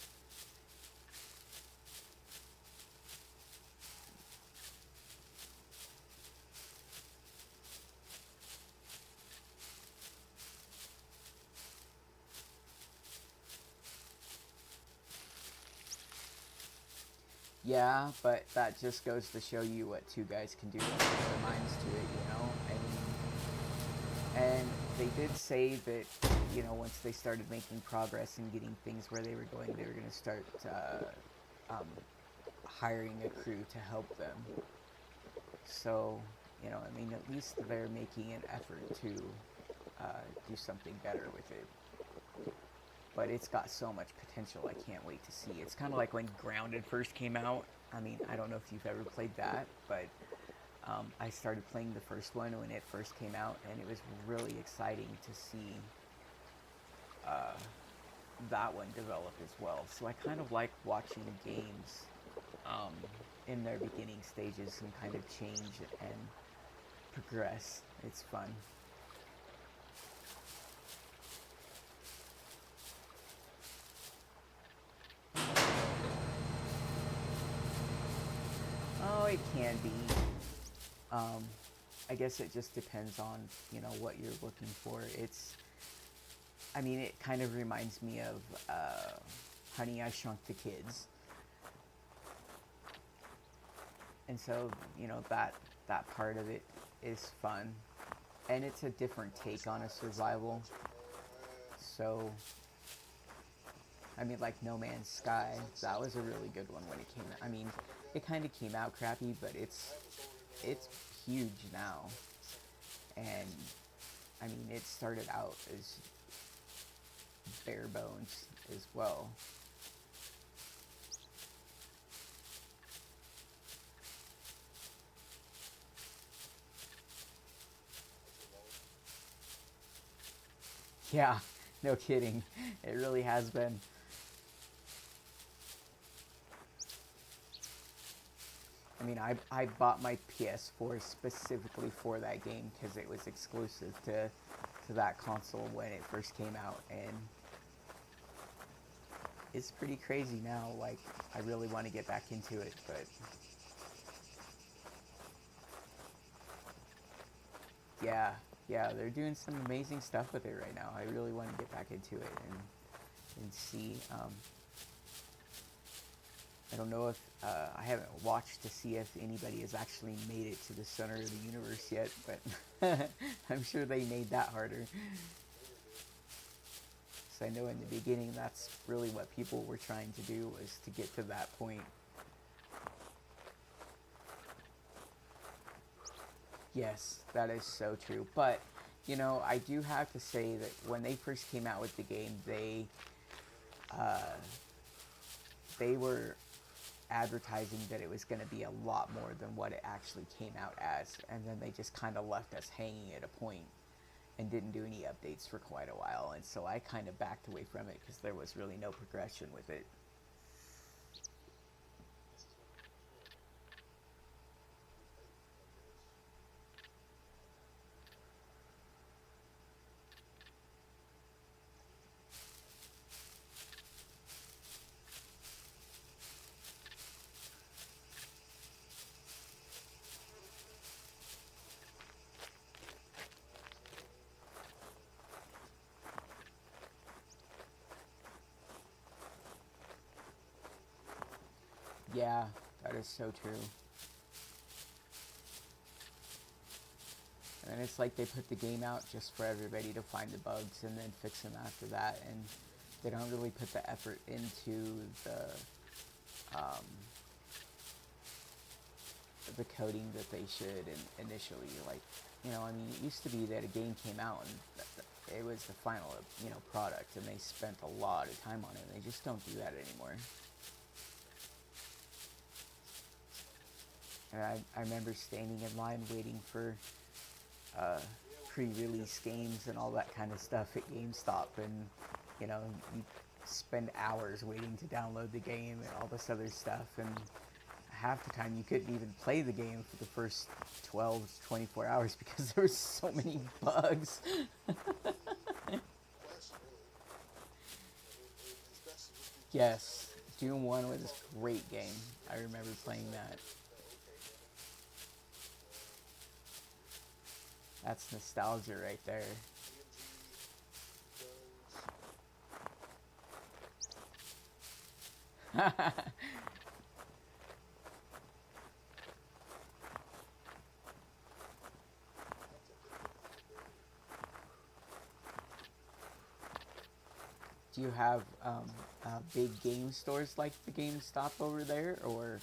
Yeah, but that just goes to show you what two guys can do when they put their minds to it, you know? And they did say that, you know, once they started making progress and getting things where they were going to start hiring a crew to help them. So, you know, I mean, at least they're making an effort to do something better with it. But it's got so much potential, I can't wait to see. It's kind of like when Grounded first came out. I mean, I don't know if you've ever played that, but I started playing the first one when it first came out, and it was really exciting to see that one develop as well. So I kind of like watching games in their beginning stages and kind of change and progress. It's fun. Oh, it can be. I guess it just depends on, you know, what you're looking for. I mean, it kind of reminds me of Honey, I Shrunk the Kids. And so, you know, that part of it is fun. And it's a different take on a survival. So, I mean, like No Man's Sky, that was a really good one when it came out. I mean, it kind of came out crappy, but it's huge now. And, I mean, it started out as bare bones as well. Yeah, no kidding. It really has been. I mean, I bought my PS4 specifically for that game because it was exclusive to that console when it first came out, and it's pretty crazy now. Like, I really want to get back into it, but yeah, they're doing some amazing stuff with it right now. I really want to get back into it and see. I don't know if I haven't watched to see if anybody has actually made it to the center of the universe yet, but I'm sure they made that harder. So I know in the beginning that's really what people were trying to do, was to get to that point. Yes, that is so true. But, you know, I do have to say that when they first came out with the game, they were advertising that it was going to be a lot more than what it actually came out as, and then they just kind of left us hanging at a point and didn't do any updates for quite a while, and so I kind of backed away from it because there was really no progression with it. Yeah, that is so true. And it's like they put the game out just for everybody to find the bugs and then fix them after that, and they don't really put the effort into the coding that they should initially. Like, you know, I mean, it used to be that a game came out and it was the final, you know, product, and they spent a lot of time on it, and they just don't do that anymore. And I remember standing in line waiting for pre-release games and all that kind of stuff at GameStop, and, you know, you spend hours waiting to download the game and all this other stuff, and half the time you couldn't even play the game for the first 12 to 24 hours because there were so many bugs. Yes, Doom 1 was a great game. I remember playing that. That's nostalgia right there. Do you have big game stores like the GameStop over there, or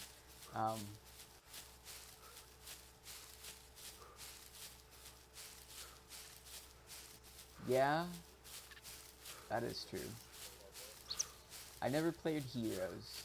yeah, that is true. I never played Heroes.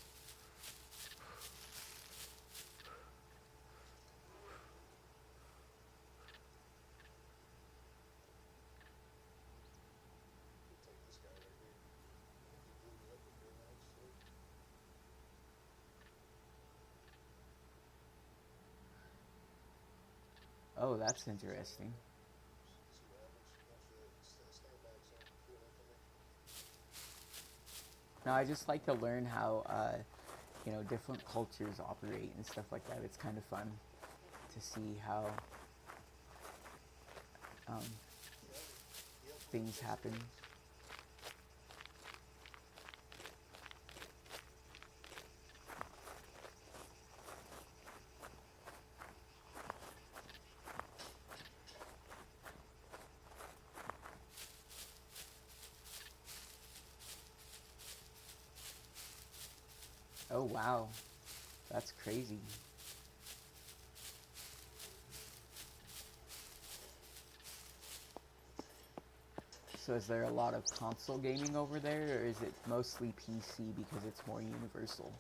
Oh, that's interesting. No, I just like to learn how, you know, different cultures operate and stuff like that. It's kind of fun to see how things happen. Oh, wow. That's crazy. So is there a lot of console gaming over there, or is it mostly PC because it's more universal?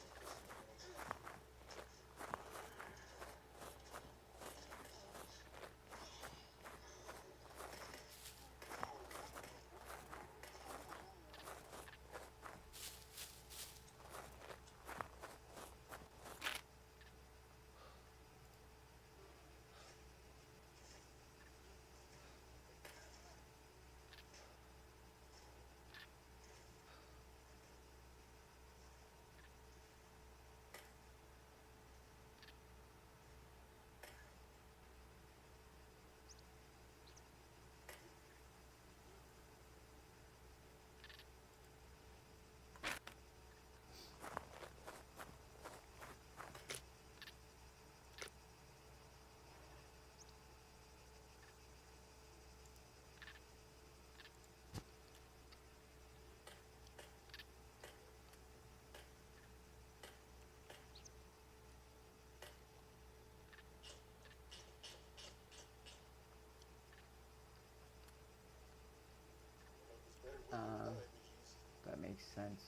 That makes sense.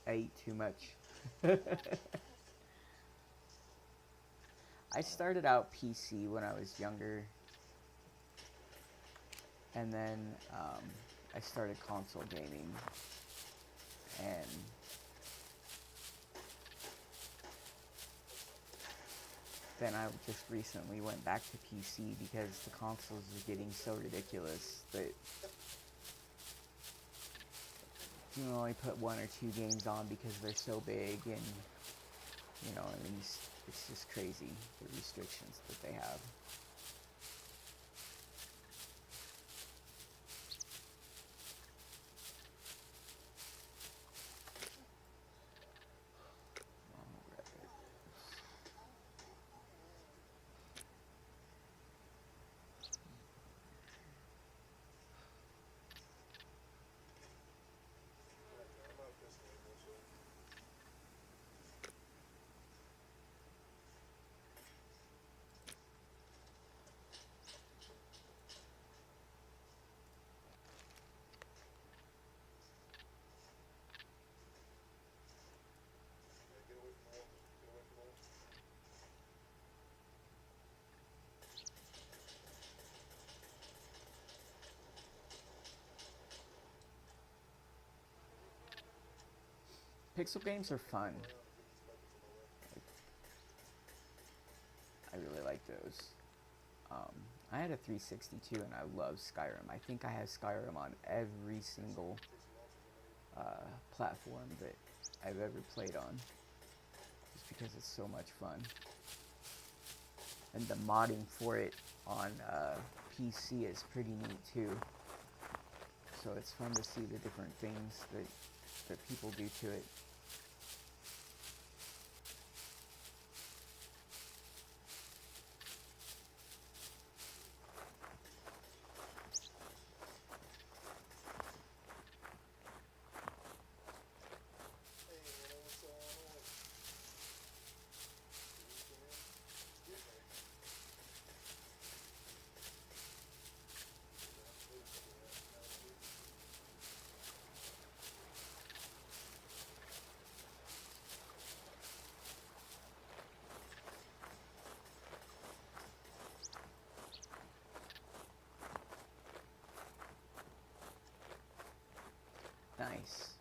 I eat too much. I started out PC when I was younger, and then I started console gaming, and then I just recently went back to PC because the consoles are getting so ridiculous that you can only put 1 or 2 games on because they're so big, and you know, I mean, it's just crazy, the restrictions that they have. Pixel games are fun. I really like those. I had a 360 too, and I love Skyrim. I think I have Skyrim on every single platform that I've ever played on, just because it's so much fun. And the modding for it on PC is pretty neat too. So it's fun to see the different things that people do to it. Nice.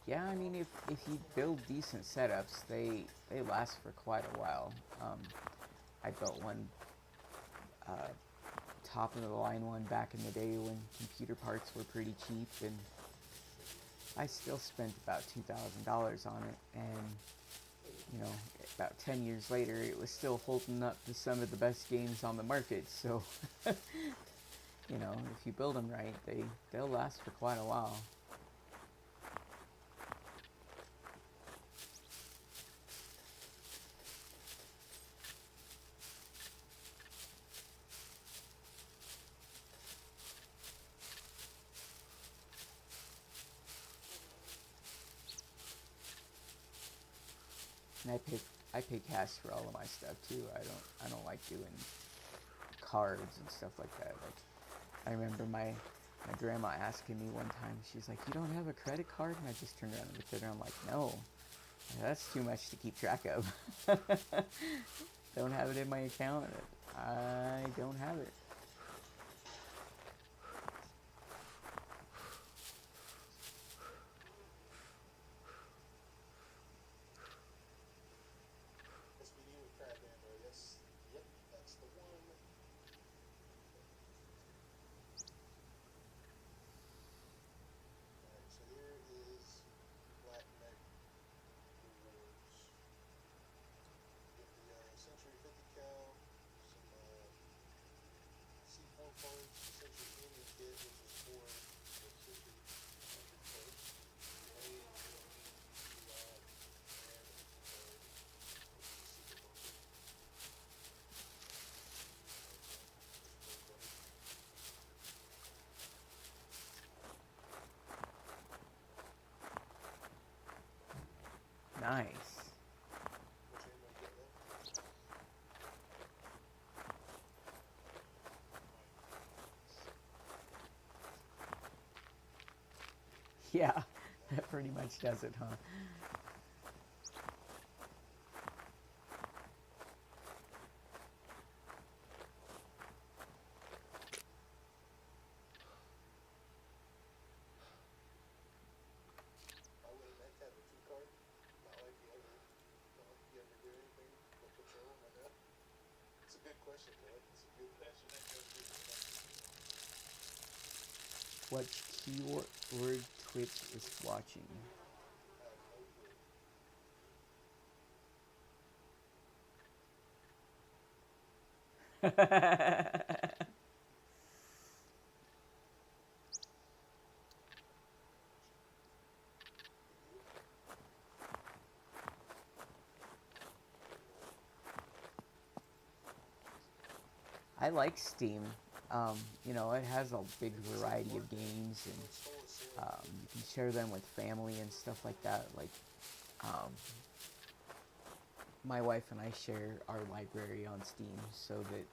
Yeah, I mean, if you build decent setups, they last for quite a while. I built one top of the line one back in the day when computer parts were pretty cheap, and I still spent about $2,000 on it, and you know, about 10 years later, it was still holding up to some of the best games on the market. So, you know, if you build them right, they'll last for quite a while. And I pay cash for all of my stuff too. I don't like doing cards and stuff like that. Like, I remember my grandma asking me one time, she's like, "You don't have a credit card?" And I just turned around and looked at her, and I'm like, "No, that's too much to keep track of." Don't have it in my account. I don't have it. SBD with Crab Amber, yes. Yep, that's the one. Alright, so here is Black Neck Rewards. Get the Century 50 cal, some C4 parts, Century Gaming Kit, which is for the Century 100 parts. Blade, and Nice. Yeah, that pretty much does it, huh? I would have meant to have a 2 card, not like you ever do anything but patrol, my bad. It's a good question, Kelly. It's a good question. What keyword Twitch is watching? I have no clue. I like Steam. You know, it has a big variety of games, and you can share them with family and stuff like that. Like, my wife and I share our library on Steam, so that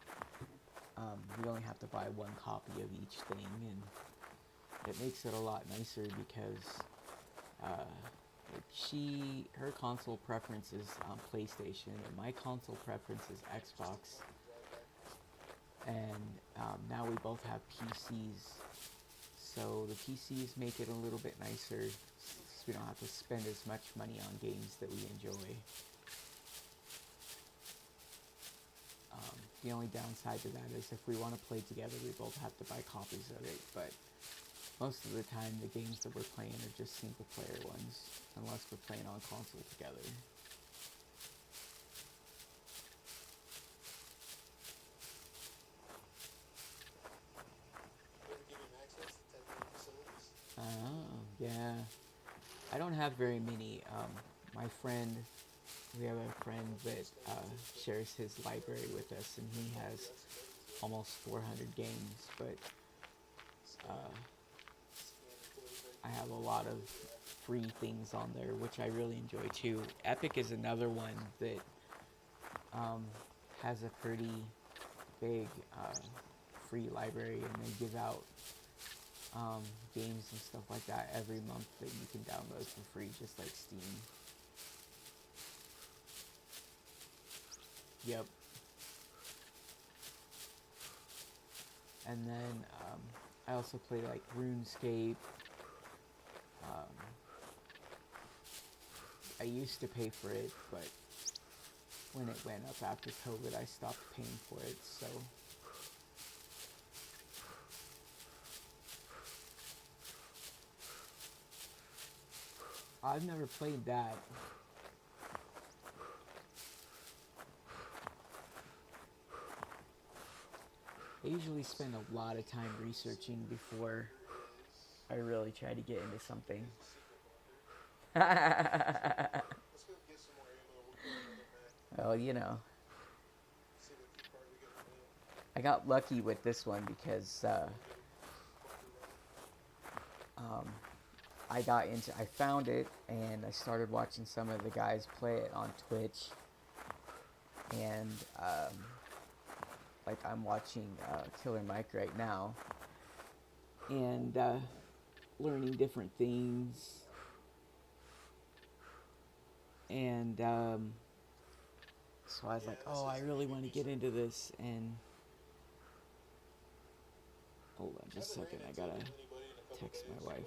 we only have to buy one copy of each thing, and it makes it a lot nicer because her console preference is PlayStation, and my console preference is Xbox. And now we both have PCs, so the PCs make it a little bit nicer, we don't have to spend as much money on games that we enjoy. The only downside to that is if we want to play together, we both have to buy copies of it, but most of the time the games that we're playing are just single player ones, unless we're playing on console together. Oh, yeah. I don't have very many. My friend, we have a friend that shares his library with us, and he has almost 400 games, but I have a lot of free things on there, which I really enjoy too. Epic is another one that has a pretty big free library, and they give out games and stuff like that every month that you can download for free, just like Steam. Yep. And then I also play like RuneScape. I used to pay for it, but when it went up after COVID, I stopped paying for it, so. I've never played that. I usually spend a lot of time researching before I really try to get into something. Well, you know. I got lucky with this one because I found it and I started watching some of the guys play it on Twitch, and like I'm watching Killer Mike right now and learning different things, and so I was like, oh, I really want to get into this. And hold on just a second, I gotta text my wife.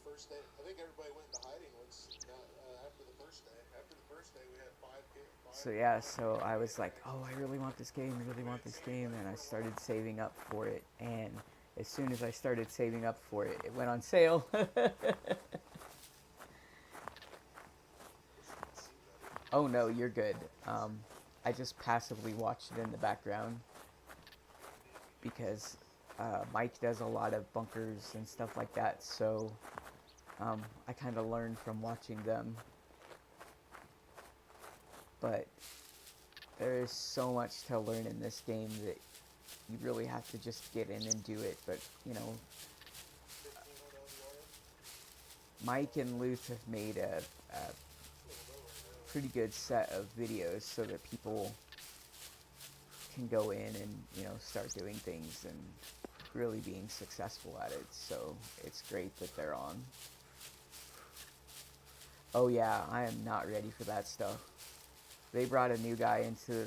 First day, I think everybody went into hiding once after the first day. After the first day, we had five. So yeah, so I was like, oh, I really want this game, and I started saving up for it, and as soon as I started saving up for it, it went on sale. Oh no, you're good. I just passively watched it in the background because Mike does a lot of bunkers and stuff like that, so I kind of learned from watching them. But there is so much to learn in this game that you really have to just get in and do it. But, you know, Mike and Luth have made a pretty good set of videos so that people can go in and, you know, start doing things and really being successful at it. So it's great that they're on. Oh yeah, I am not ready for that stuff. They brought a new guy into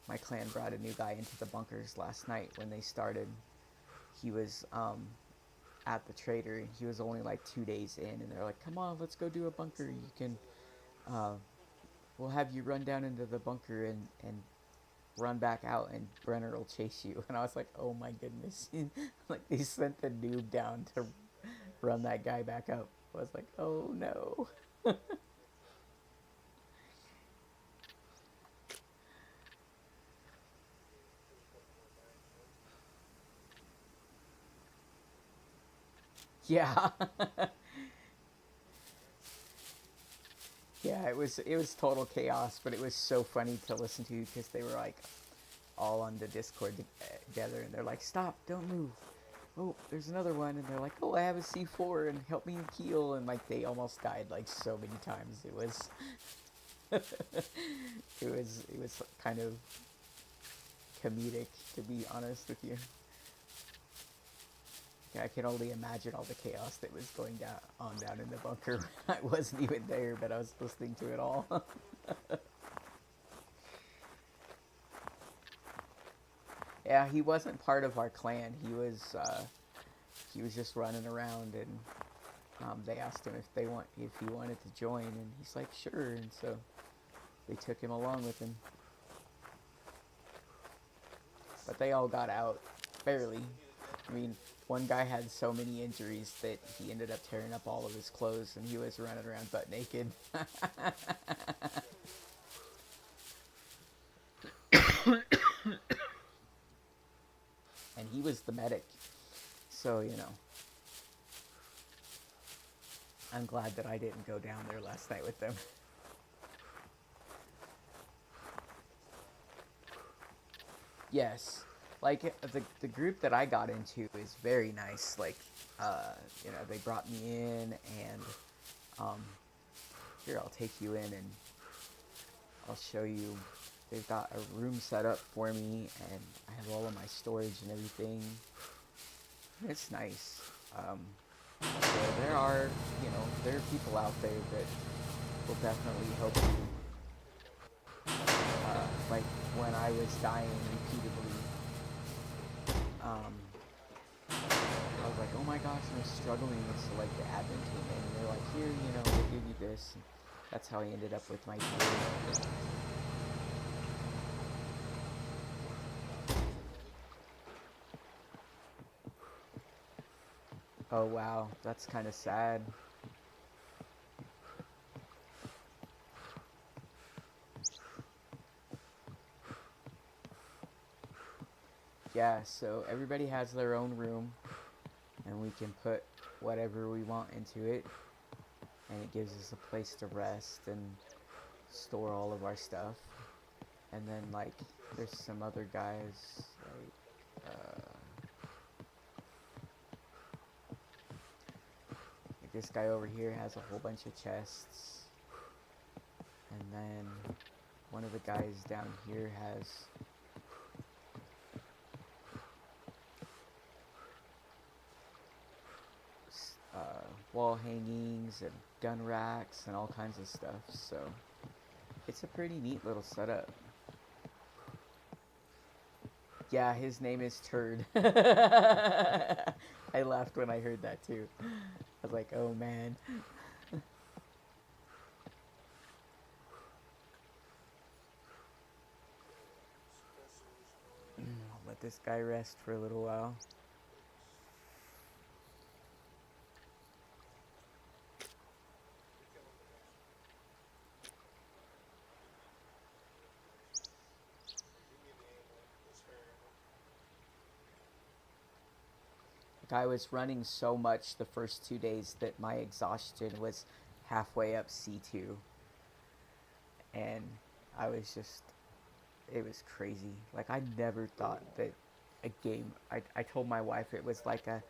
my clan brought a new guy into the bunkers last night when they started. He was at the trader, and he was only like 2 days in, and they're like, come on, let's go do a bunker. You can, we'll have you run down into the bunker and run back out, and Brenner will chase you. And I was like, oh my goodness. Like, they sent the noob down to run that guy back up. I was like, oh no. Yeah. Yeah, it was total chaos, but it was so funny to listen to because they were like all on the Discord together, and they're like, stop, don't move. Oh, there's another one, and they're like, oh, I have a C4 and help me heal, and like they almost died like so many times. It was it was kind of comedic, to be honest with you. I can only imagine all the chaos that was going down in the bunker. I wasn't even there, but I was listening to it all. Yeah, he wasn't part of our clan. He was just running around, and they asked him if he wanted to join, and he's like, sure. And so they took him along with him. But they all got out, barely. I mean, one guy had so many injuries that he ended up tearing up all of his clothes, and he was running around butt naked. And he was the medic, so, you know. I'm glad that I didn't go down there last night with them. Yes. Like, the group that I got into is very nice. Like, you know, they brought me in, and, here, I'll take you in, and I'll show you. They've got a room set up for me, and I have all of my storage and everything. It's nice. So there are, you know, there are people out there that will definitely help you. Like when I was dying repeatedly, I was like, oh my gosh, I'm struggling with select the admin team, and they're like, here, you know, we'll give you this. And that's how I ended up with my gear. Oh wow, that's kind of sad. Yeah, so everybody has their own room, and we can put whatever we want into it, and it gives us a place to rest and store all of our stuff. And then, like, there's some other guys, like this guy over here has a whole bunch of chests, and then one of the guys down here has wall hangings and gun racks and all kinds of stuff, so it's a pretty neat little setup. Yeah, his name is Turd. I laughed when I heard that too. I was like, oh man. I'll let this guy rest for a little while. I was running so much the first 2 days that my exhaustion was halfway up C2. And I was just, it was crazy. Like, I never thought that a game, I told my wife it was like a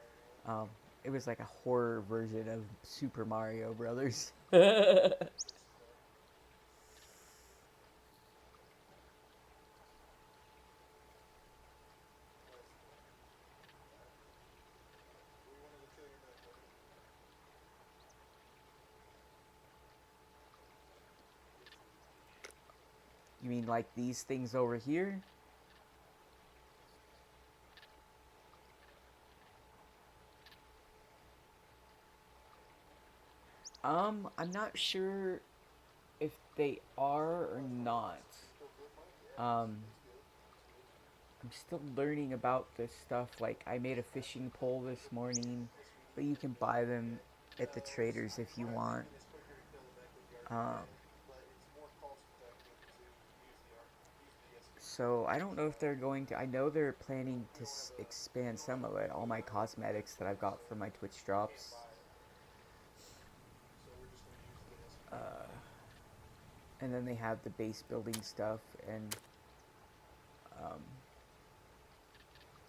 horror version of Super Mario Brothers. You mean like these things over here? I'm not sure if they are or not. I'm still learning about this stuff. Like, I made a fishing pole this morning, but you can buy them at the traders if you want. So I don't know if they're going to. I know they're planning to expand some of it. All my cosmetics that I've got for my Twitch drops. And then they have the base building stuff and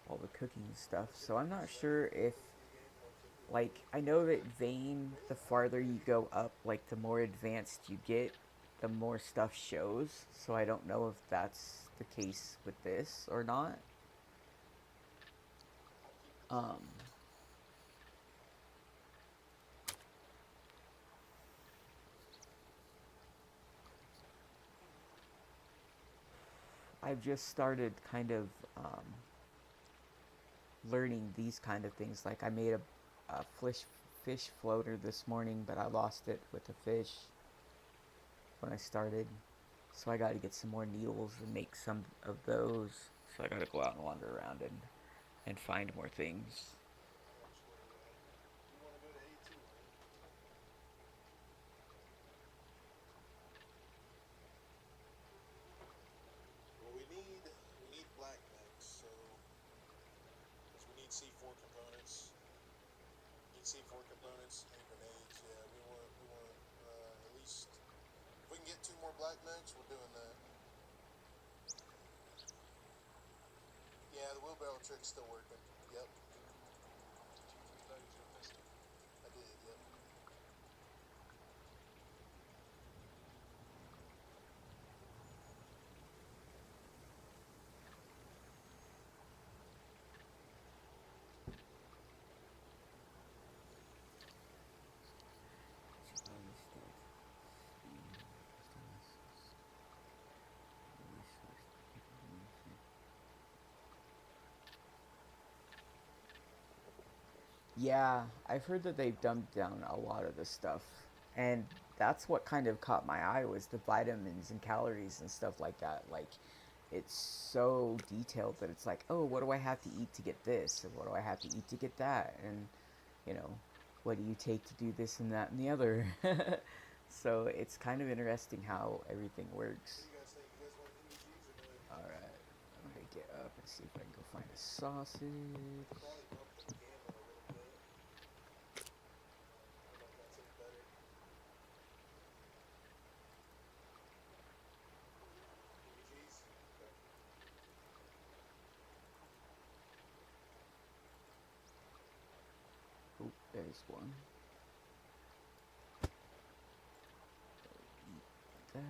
all the cooking stuff. So I'm not sure if, like, I know that Vane, the farther you go up, like, the more advanced you get, the more stuff shows. So I don't know if that's the case with this or not. I've just started kind of learning these kind of things. Like I made a fish floater this morning, but I lost it with the fish when I started. So I got to get some more needles and make some of those. So I got to go out and wander around and find more things. Actually, you want to go to A2, right? Well, we need black necks, so because we need C4 components. Need C4 components and grenades. Yeah, we want at least if we can get 2 more black necks, we're doing that. Yeah, the wheelbarrow trick's still working. Yep. I did. Yep. Yeah, I've heard that they've dumbed down a lot of this stuff. And that's what kind of caught my eye was the vitamins and calories and stuff like that. Like it's so detailed that it's like, oh, what do I have to eat to get this? And what do I have to eat to get that? And, you know, what do you take to do this and that and the other? So it's kind of interesting how everything works. What do you guys think? You guys want NUGs or no? Alright, I'm gonna get up and see if I can go find a sausage. Probably bump the gamma a little bit. I don't know if that's any better. NUGs? Okay. Oh, there's one. That.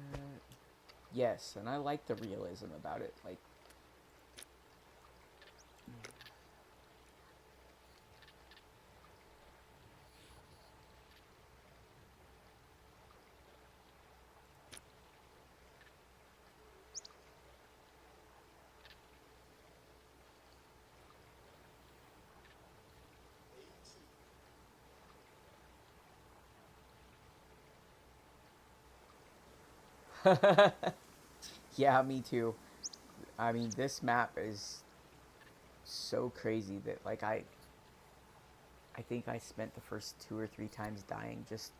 Yes, and I like the realism about it. Like, yeah, me too. I mean, this map is so crazy that like I think I spent the first 2 or 3 times dying. Just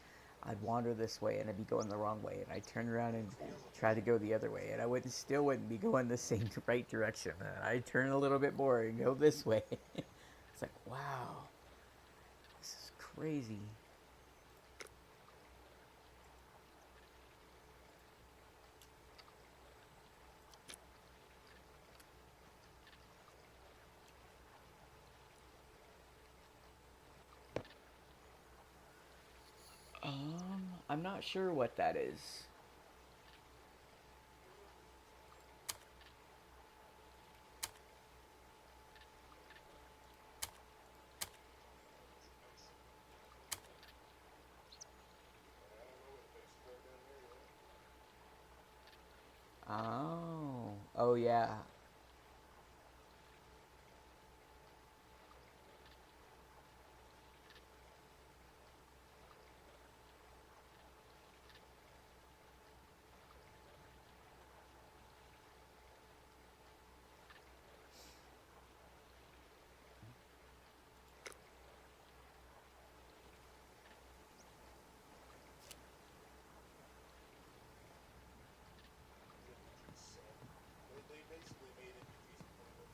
I'd wander this way and I'd be going the wrong way, and I'd turn around and try to go the other way, and I still wouldn't be going the same right direction. And I'd turn a little bit more and go this way. It's like, wow, this is crazy. I'm not sure what that is. I don't know what they explored down here yet. Oh, oh yeah. NUGs suck. They basically made NUGs pointless.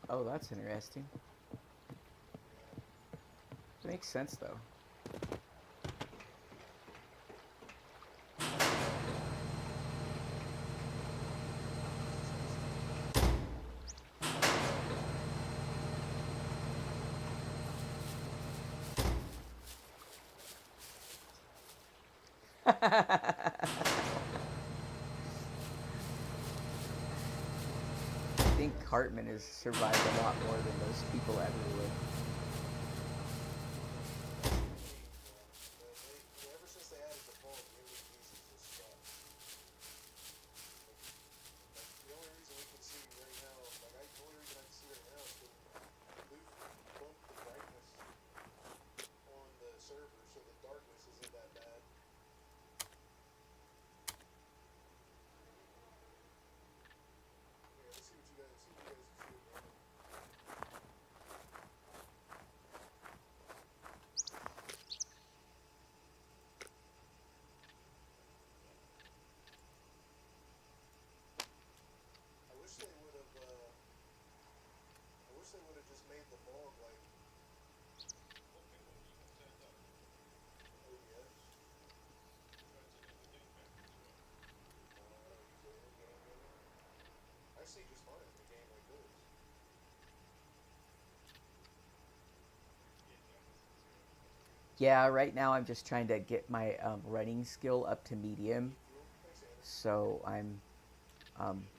Oh, that's interesting. It makes sense though. think Cartman has survived a lot more than most people ever would. Ever since they added the bulk, every piece is just stuck. Like, the only reason we can see right now, the only reason I can see right now is because Luke bumped the brightness on the server, so the darkness isn't that bad. Yeah, let's see what you guys can see it running. I wish they would have. I wish they would have just made the bulb like OBS. Usually in game gaming, I see just fine in a game like this. Yeah, right now I'm just trying to get my running skill up to medium. Thanks, Anna. So I'm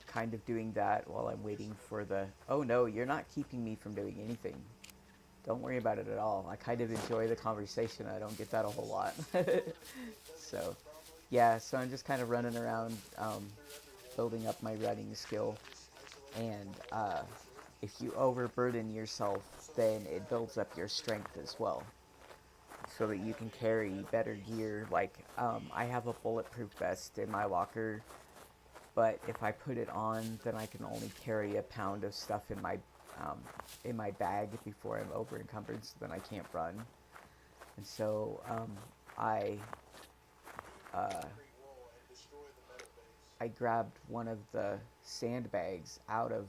kind of doing that while I'm waiting for the... Oh no, you're not keeping me from doing anything. Don't worry about it at all. I kind of enjoy the conversation. I don't get that a whole lot. So, yeah, so I'm just kind of running around building up my running skill. And if you overburden yourself, then it builds up your strength as well, so that you can carry better gear. Like, I have a bulletproof vest in my locker, but if I put it on, then I can only carry a pound of stuff in my bag before I'm over encumbered, so then I can't run. And so I grabbed one of the sandbags out of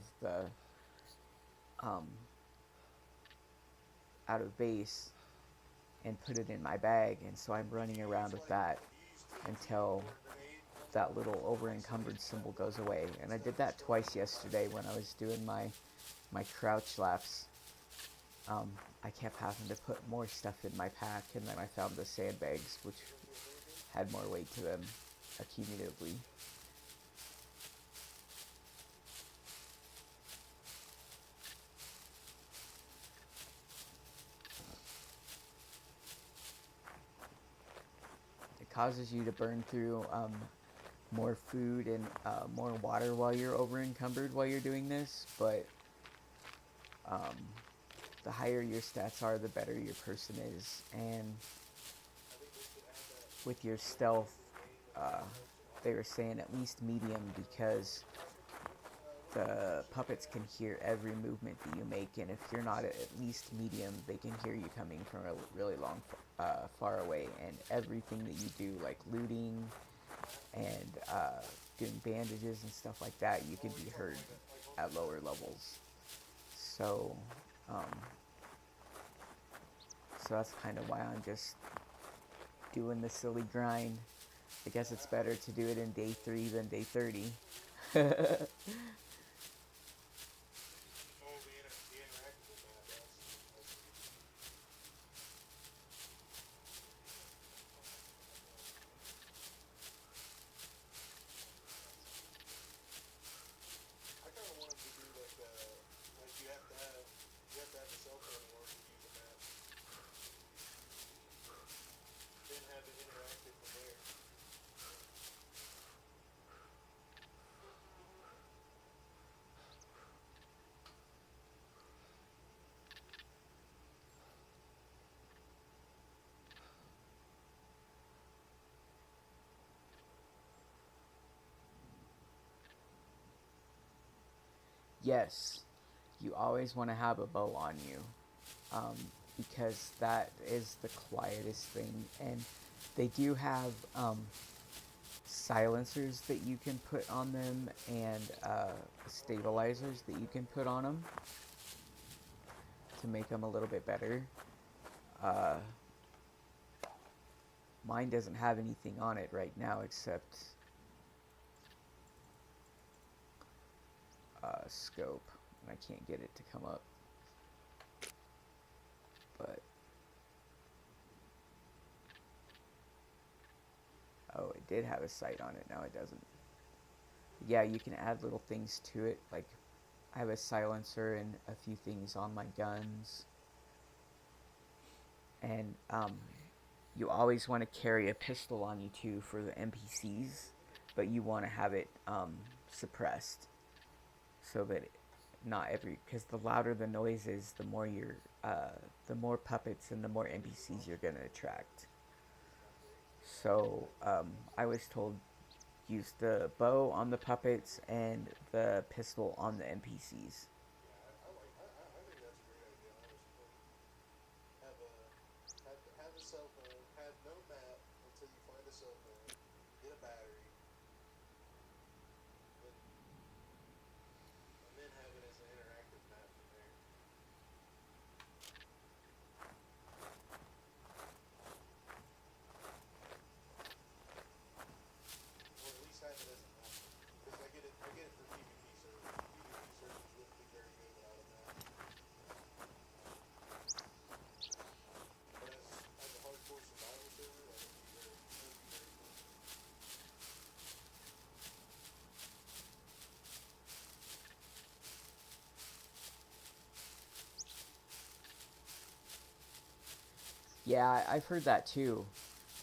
base and put it in my bag, and so I'm running around with that until that little over encumbered symbol goes away. And I did that twice yesterday when I was doing my crouch laps. I kept having to put more stuff in my pack, and then I found the sandbags, which had more weight to them accumulatively. It causes you to burn through more food and more water while you're over encumbered while you're doing this, but the higher your stats are, the better your person is. And with your stealth, they were saying at least medium, because the puppets can hear every movement that you make, and if you're not at least medium, they can hear you coming from a really long far away, and everything that you do, like looting and doing bandages and stuff like that, you can be heard at lower levels. So that's kind of why I'm just doing the silly grind. I guess it's better to do it in day 3 than day 30. Yes, you always want to have a bow on you, because that is the quietest thing. And they do have silencers that you can put on them, and stabilizers that you can put on them to make them a little bit better. Mine doesn't have anything on it right now except scope, and I can't get it to come up, but oh, it did have a sight on it. Now it doesn't. Yeah, you can add little things to it, like I have a silencer and a few things on my guns. And you always want to carry a pistol on you too for the NPCs, but you want to have it suppressed so that not every, because the louder the noise is, the more you're, the more puppets and the more NPCs you're gonna attract. So I was told use the bow on the puppets and the pistol on the NPCs. I think that's a great idea, honestly. Have a cell phone, have no map until you find a cell phone, get a battery, and, and then have it as an interactive map from there. Or at least have it as a map. Because I get it for PvP servers. PvP servers wouldn't be very good without a map. But as a hardcore survival server, that would be very cool. Yeah, I've heard that too.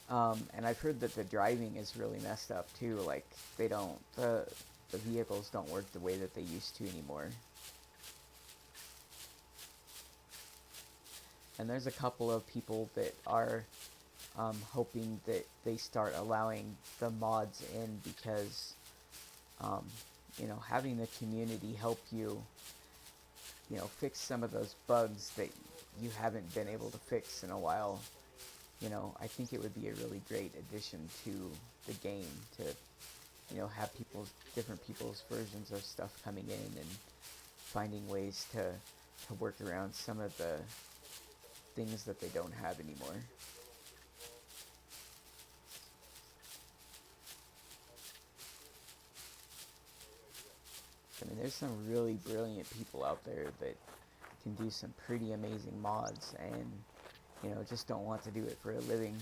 And I've heard that the driving is really messed up too. Like they don't, the vehicles don't work the way that they used to anymore. And there's a couple of people that are hoping that they start allowing the mods in because, um, having the community help you, fix some of those bugs that you haven't been able to fix in a while. I think it would be a really great addition to the game to, have different people's versions of stuff coming in and finding ways to work around some of the things that they don't have anymore. I mean, there's some really brilliant people out there that can do some pretty amazing mods and, just don't want to do it for a living.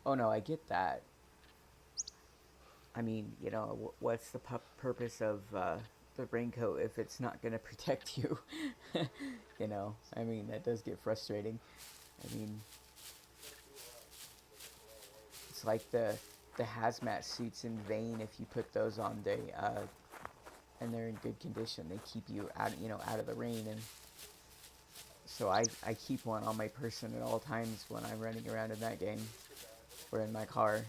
Oh no, I get that. I mean, what's the purpose of the raincoat if it's not going to protect you? I mean, that does get frustrating. I mean, it's like the hazmat suits in vain. If you put those on, and they're in good condition, they keep you out of the rain. And so I keep one on my person at all times when I'm running around in that game or in my car.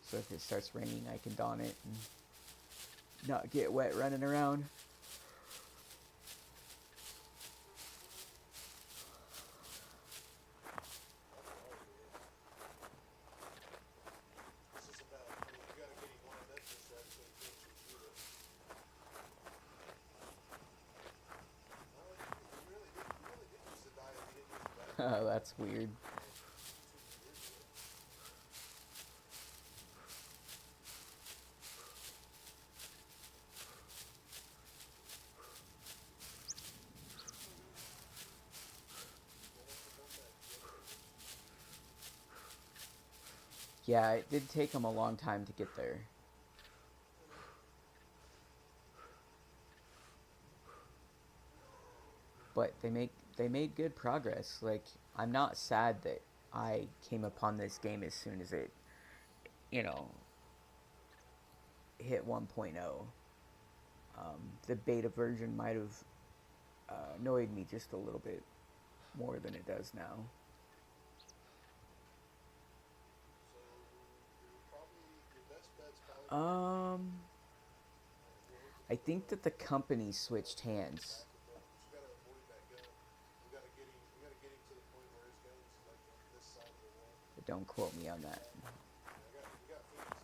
So if it starts raining, I can don it and not get wet running around. It's just about, you gotta get him lined up just right so he can't shoot it. No, he really did used to die if he didn't use the battery. Oh, that's weird. Yeah, it did take them a long time to get there. But they made good progress. Like, I'm not sad that I came upon this game as soon as it, you know, hit 1.0. The beta version might have annoyed me just a little bit. more than it does now. So your best bet's probably I think that the company switched hands. but you gotta avoid that gun. We gotta get him to the point where his gun's like on this side of the wall. But don't quote me on that. We got Phoenix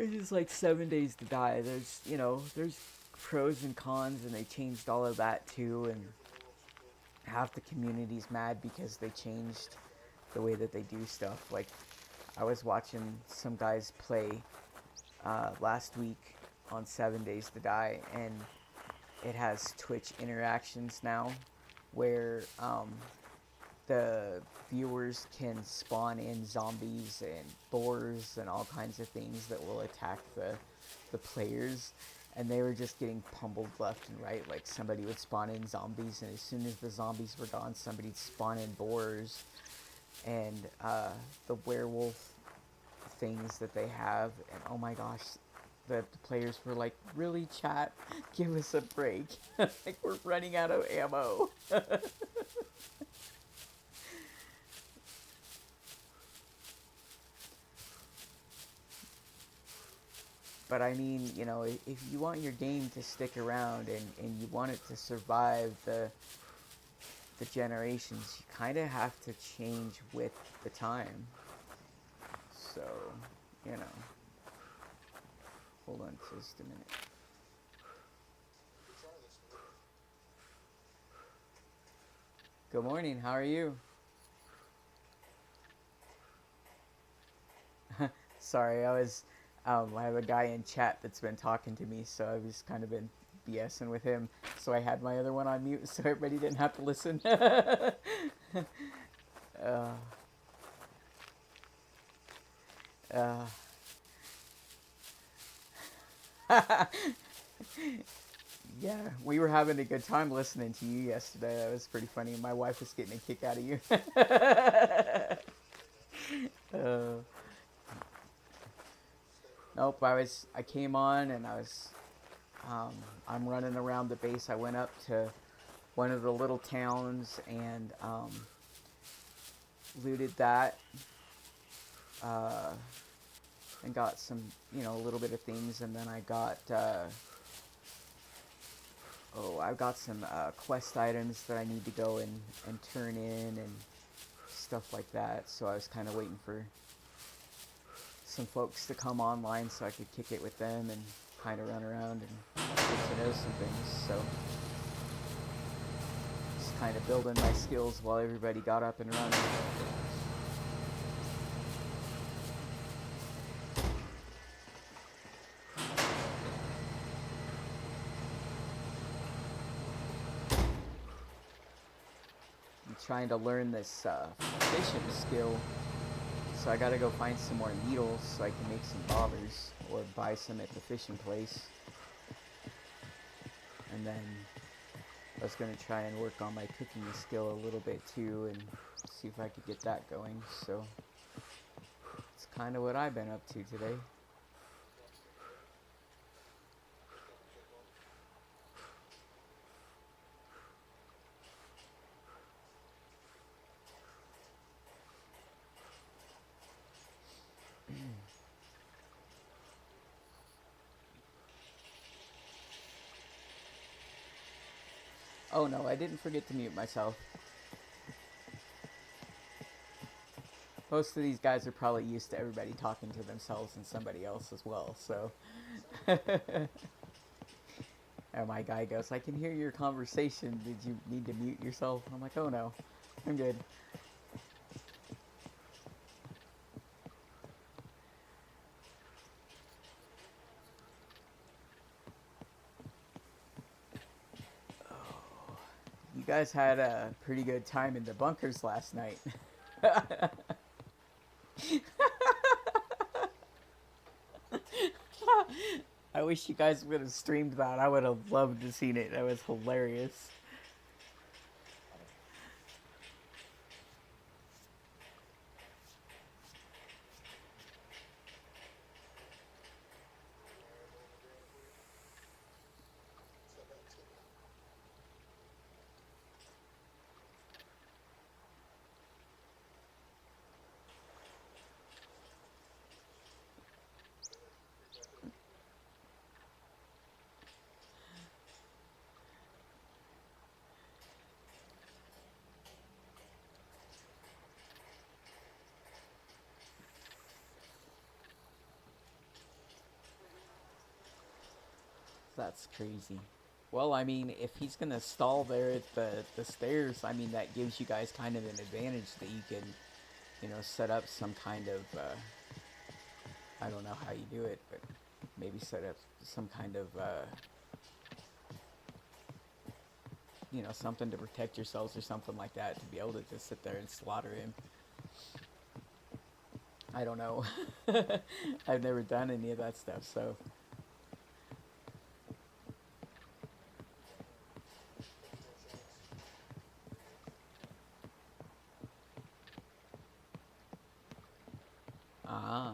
It's just like 7 Days to Die. There's, there's pros and cons, and they changed all of that too. And half the community's mad because they changed the way that they do stuff. Like, I was watching some guys play last week on 7 Days to Die, and it has Twitch interactions now, where the viewers can spawn in zombies and boars and all kinds of things that will attack the players, and they were just getting pummeled left and right. Like, somebody would spawn in zombies, and as soon as the zombies were gone, somebody'd spawn in boars. And the werewolf things that they have, and oh my gosh, the players were like, really, chat, give us a break. Like, we're running out of ammo. But I mean, if you want your game to stick around and you want it to survive the generations, you kind of have to change with the time. So, hold on just a minute. Good morning, how are you? Sorry, I have a guy in chat that's been talking to me, so I've just kind of been BSing with him. So I had my other one on mute so everybody didn't have to listen. Yeah, we were having a good time listening to you yesterday. That was pretty funny. My wife was getting a kick out of you. Nope, I came on and I'm running around the base. I went up to one of the little towns and looted that and got some, a little bit of things, and then I got I've got some quest items that I need to go and turn in and stuff like that. So I was kind of waiting for some folks to come online so I could kick it with them and kind of run around and get to know some things. So just kind of building my skills while everybody got up and running. I'm trying to learn this fishing skill. So I gotta go find some more needles so I can make some bobbers or buy some at the fishing place. And then I was gonna try and work on my cooking skill a little bit too and see if I could get that going. So it's kind of what I've been up to today. Oh no, I didn't forget to mute myself. Most of these guys are probably used to everybody talking to themselves and somebody else as well, so. And my guy goes, I can hear your conversation. Did you need to mute yourself? I'm like, oh no, I'm good. You guys had a pretty good time in the bunkers last night. I wish you guys would have streamed that. I would have loved to have seen it. That was hilarious. That's crazy. Well, I mean, if he's gonna stall there at the stairs, I mean, that gives you guys kind of an advantage that you can, set up some kind of, I don't know how you do it, but maybe set up some kind of, something to protect yourselves or something like that to be able to just sit there and slaughter him. I don't know. I've never done any of that stuff, so. Ah.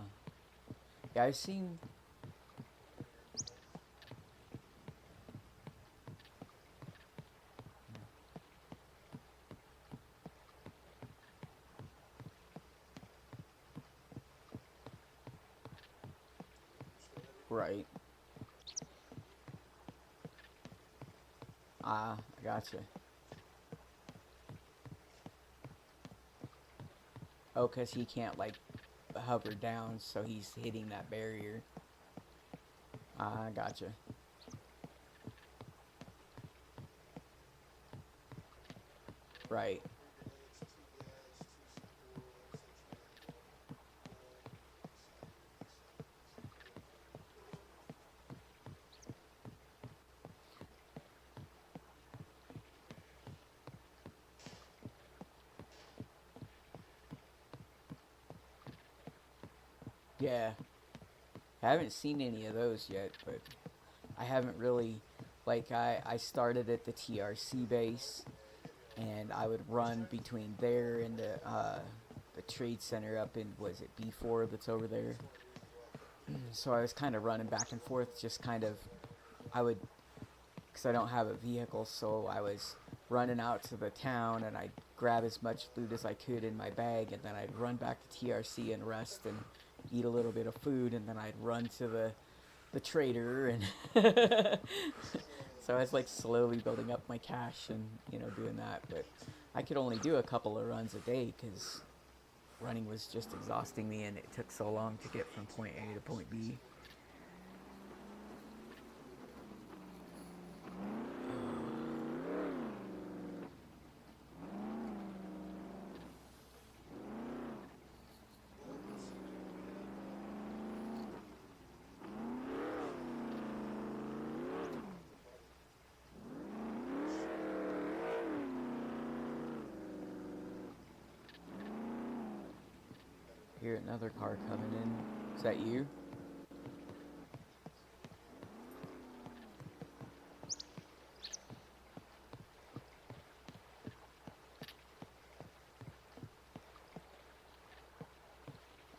Yeah, I've seen. Right. Ah, I gotcha. Oh, 'cause he can't, like, hover down, so he's hitting that barrier. Ah, gotcha. Right. Yeah. I haven't seen any of those yet, but I haven't really, like, I started at the TRC base, and I would run between there and the trade center up in, was it B4 that's over there? So I was kind of running back and forth, just kind of, I would, because I don't have a vehicle, so I was running out to the town, and I'd grab as much loot as I could in my bag, and then I'd run back to TRC and rest and eat a little bit of food, and then I'd run to the trader, and so I was like slowly building up my cash and doing that. But I could only do a couple of runs a day because running was just exhausting me, and it took so long to get from point A to point B. I hear another car coming in. Is that you?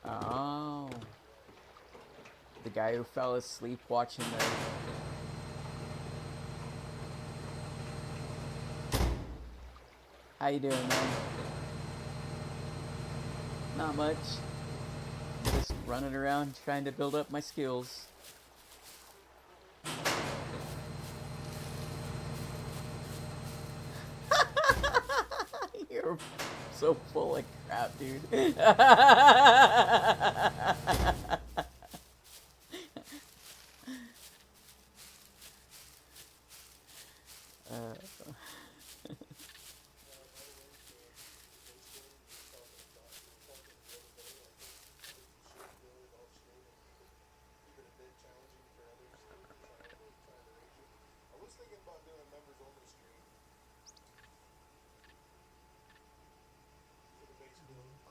Oh. The guy who fell asleep watching the... How you doing, man? Not much. Just running around trying to build up my skills. You're so full of crap, dude.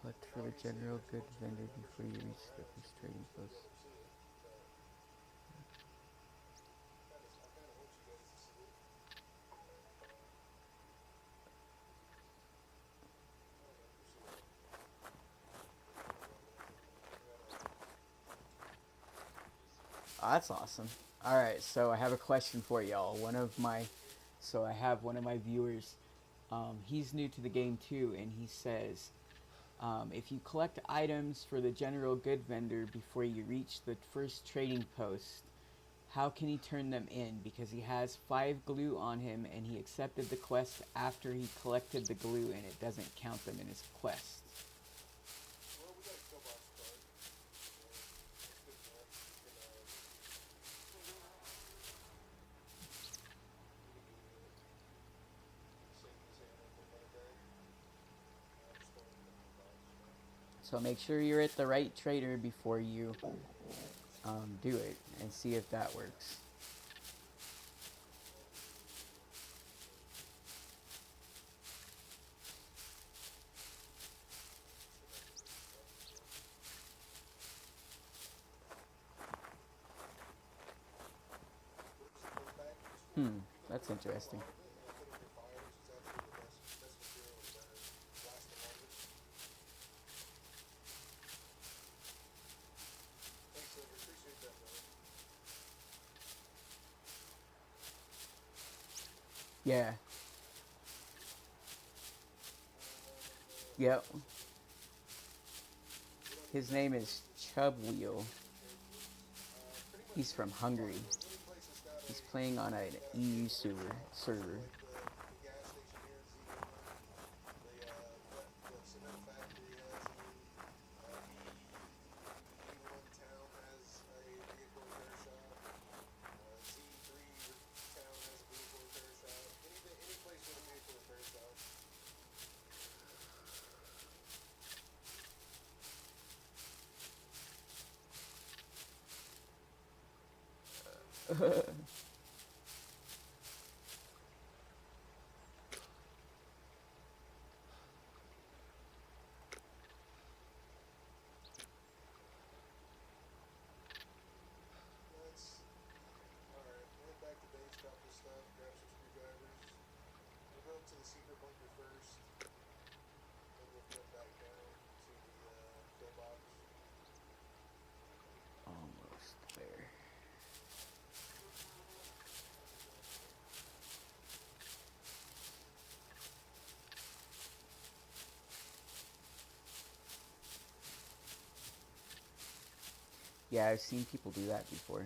Collect for the general good vendor before you reach the first trading post. Oh, that's awesome. Alright, so I have a question for y'all. I have one of my viewers, he's new to the game too, and he says, if you collect items for the general good vendor before you reach the first trading post, how can he turn them in? Because he has 5 glue on him, and he accepted the quest after he collected the glue, and it doesn't count them in his quest. So make sure you're at the right trader before you do it, and see if that works. That's interesting. Yeah. Yep. His name is Chubwheel. He's from Hungary. He's playing on an EU server. Almost there. Yeah, I've seen people do that before.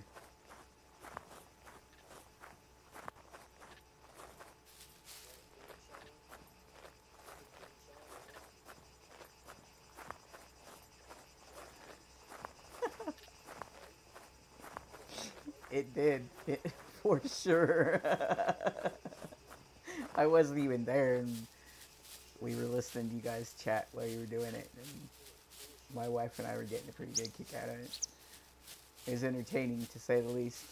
It did, for sure. I wasn't even there, and we were listening to you guys chat while you were doing it, and my wife and I were getting a pretty good kick out of it. It was entertaining, to say the least.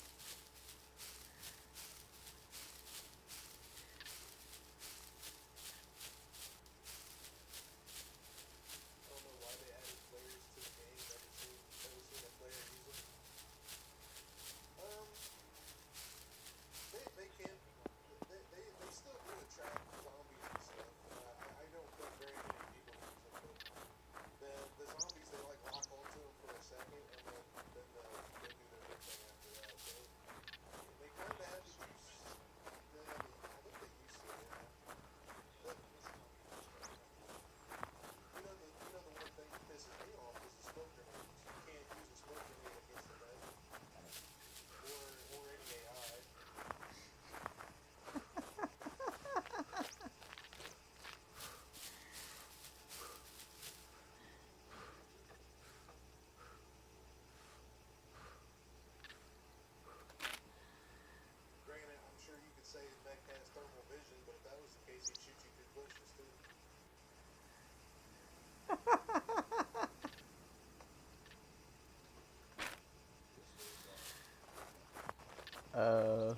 Uh,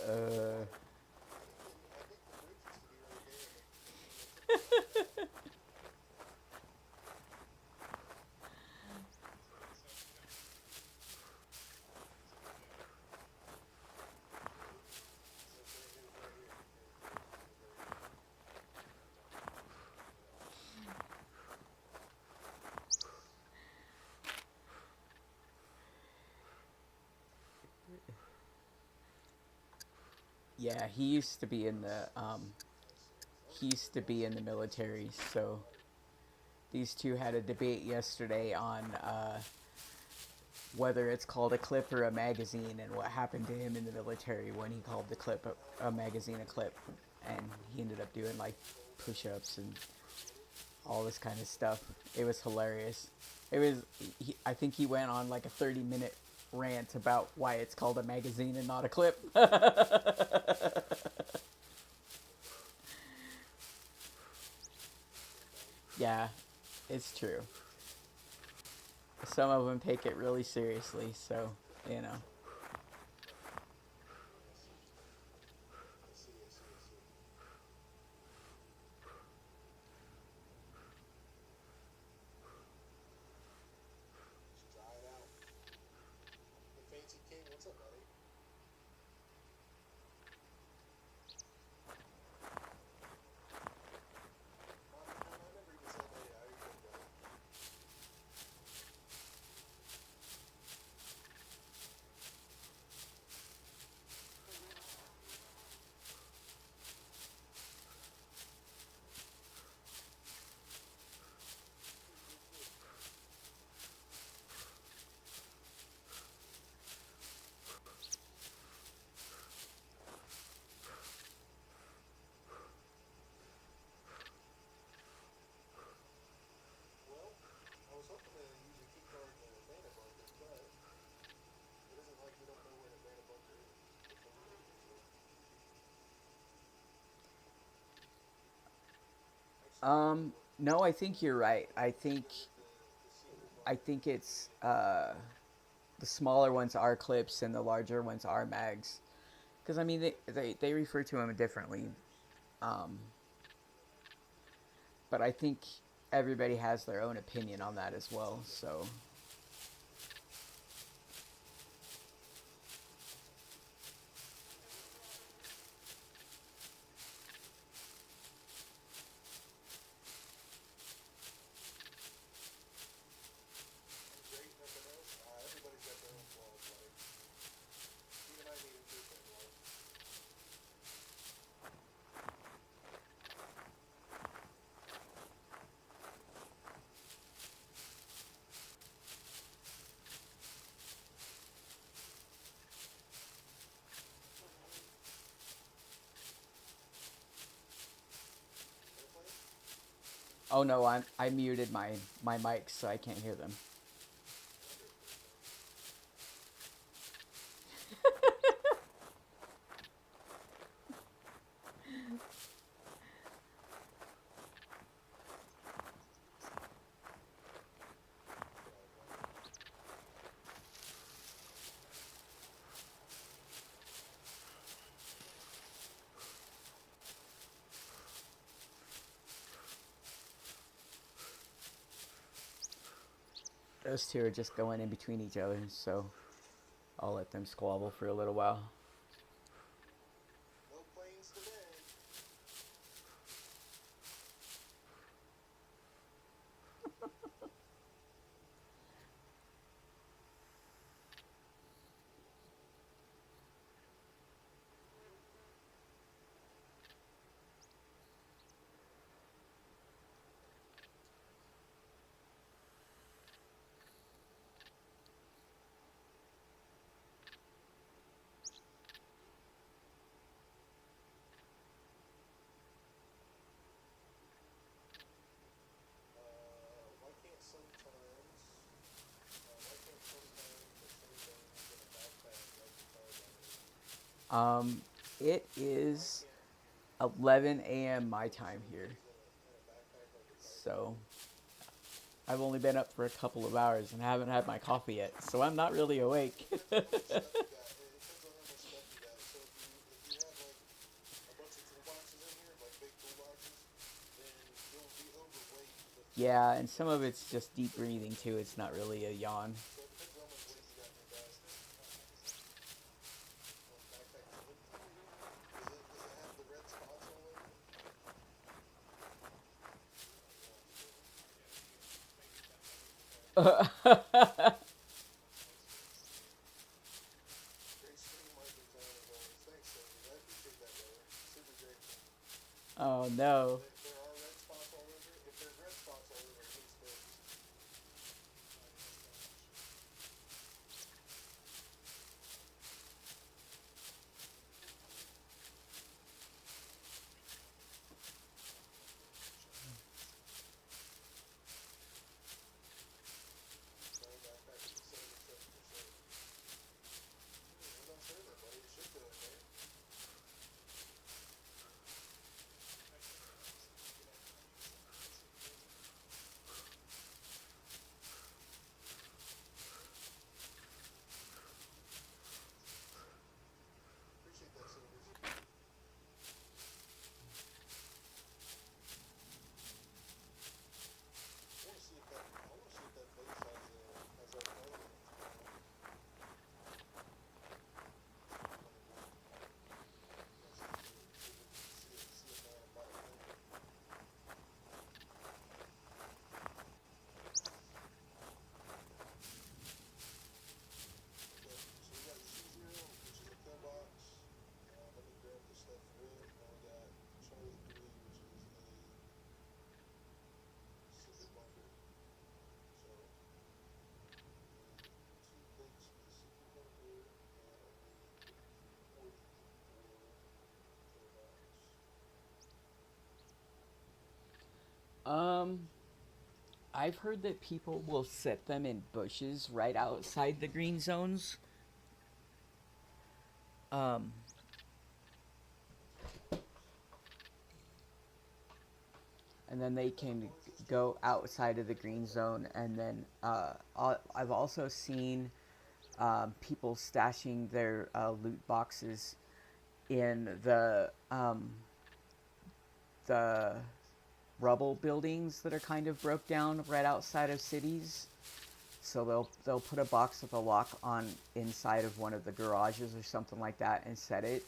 uh, yeah, he used to be in the military, so these two had a debate yesterday on whether it's called a clip or a magazine, and what happened to him in the military when he called the clip a magazine a clip, and he ended up doing like push-ups and all this kind of stuff. It was hilarious. It was. I think he went on like a 30-minute rant about why it's called a magazine and not a clip. Yeah, it's true. Some of them take it really seriously, so you know. Just dry it out. The Fancy King, what's up, buddy? I remember you saying, hey, how you doing, brother? Well, I was hoping to use a key card in a Vanna bunker, but it isn't like we don't know where the Vanna bunker is. For some reason, so. Actually, No, I think you're right. the secret I bunker. think it's the smaller ones are clips and the larger ones are mags. Because I mean, they refer to them differently. Um, but I think everybody has their own opinion on that as well. So Great, nothing else. Everybody's got their own flaws, buddy. Even I need improvement in life. Airplane? oh no, I muted my mic so I can't hear them. Those two are just going in between each other, so I'll let them squabble for a little while. No planes today. Why can't sometimes, the same things in a backpack like the card It Why is can't 11 a.m. my time certain here, things in a backpack like the card so I've only been up for a couple of hours and haven't had my coffee yet, so I'm not really awake. Depends on how much stuff you got. It depends on how much stuff you got. So if you have like a bunch of toolboxes in here, like big toolboxes, then you'll be overweight with Yeah, and some of it's just deep breathing too. It's not really a yawn. so it depends on how much weight you got in your bag. Backpack fluid. Does it have the red spots all over it? Great stream, Mike and John, as always. Thanks, Sophie. I appreciate that, brother. Super grateful. Oh no. There are red spots all over it. If there's red spots all over it, it means fixed. Um, I've heard that people will set them in bushes right outside the green zones. Um, and then they can go outside of the green zone. And then I've also seen people stashing their loot boxes in the rubble buildings that are kind of broke down right outside of cities. So they'll put a box with a lock on inside of one of the garages or something like that and set it.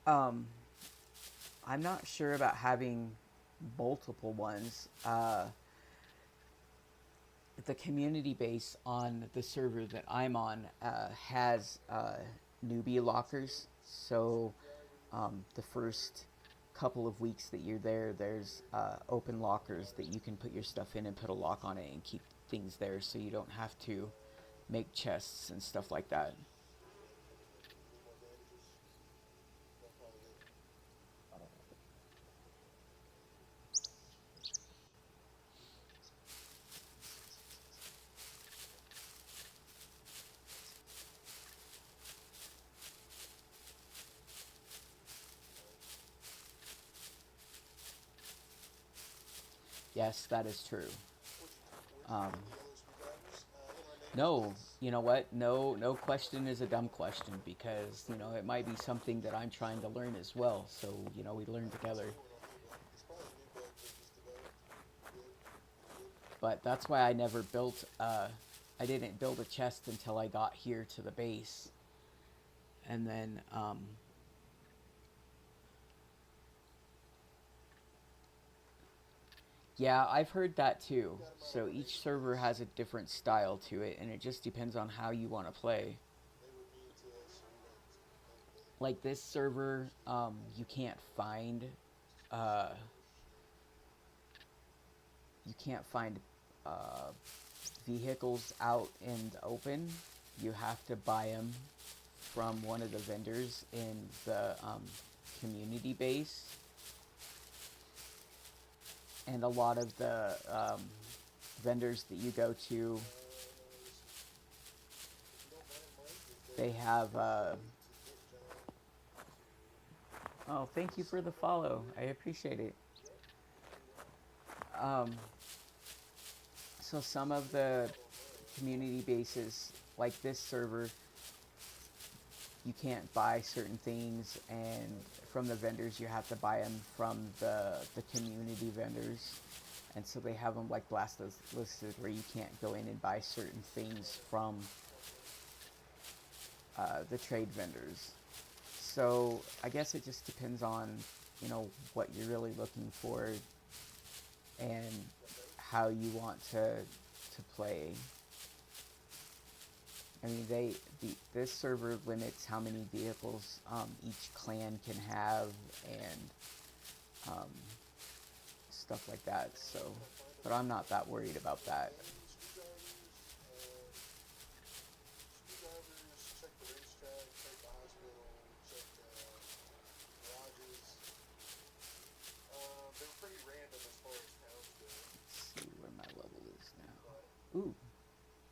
Um, I'm not sure about having multiple ones. The community base on the server that I'm on has newbie lockers. So the first couple of weeks that you're there, there's open lockers that you can put your stuff in and put a lock on it and keep things there, so you don't have to make chests and stuff like that. Yes, that is true. Um, no, you know what? No question is a dumb question, because it might be something that I'm trying to learn as well. So we learn together. But that's why I never built. I didn't build a chest until I got here to the base, and then yeah, I've heard that too. So each server has a different style to it, and it just depends on how you want to play. Like this server, you can't find, uh, you can't find uh, vehicles out in the open. You have to buy them from one of the vendors in the community base, and a lot of the vendors that you go to, they have oh, thank you for the follow, I appreciate it. um, so some of the community bases, like this server, you can't buy certain things, and from the vendors you have to buy them from the community vendors. And so they have them like listed where you can't go in and buy certain things from the trade vendors. So I guess it just depends on what you're really looking for and how you want to play. I mean, this server limits how many vehicles each clan can have, and stuff like that. So, but I'm not that worried about that. Let's see where my level is now. Ooh,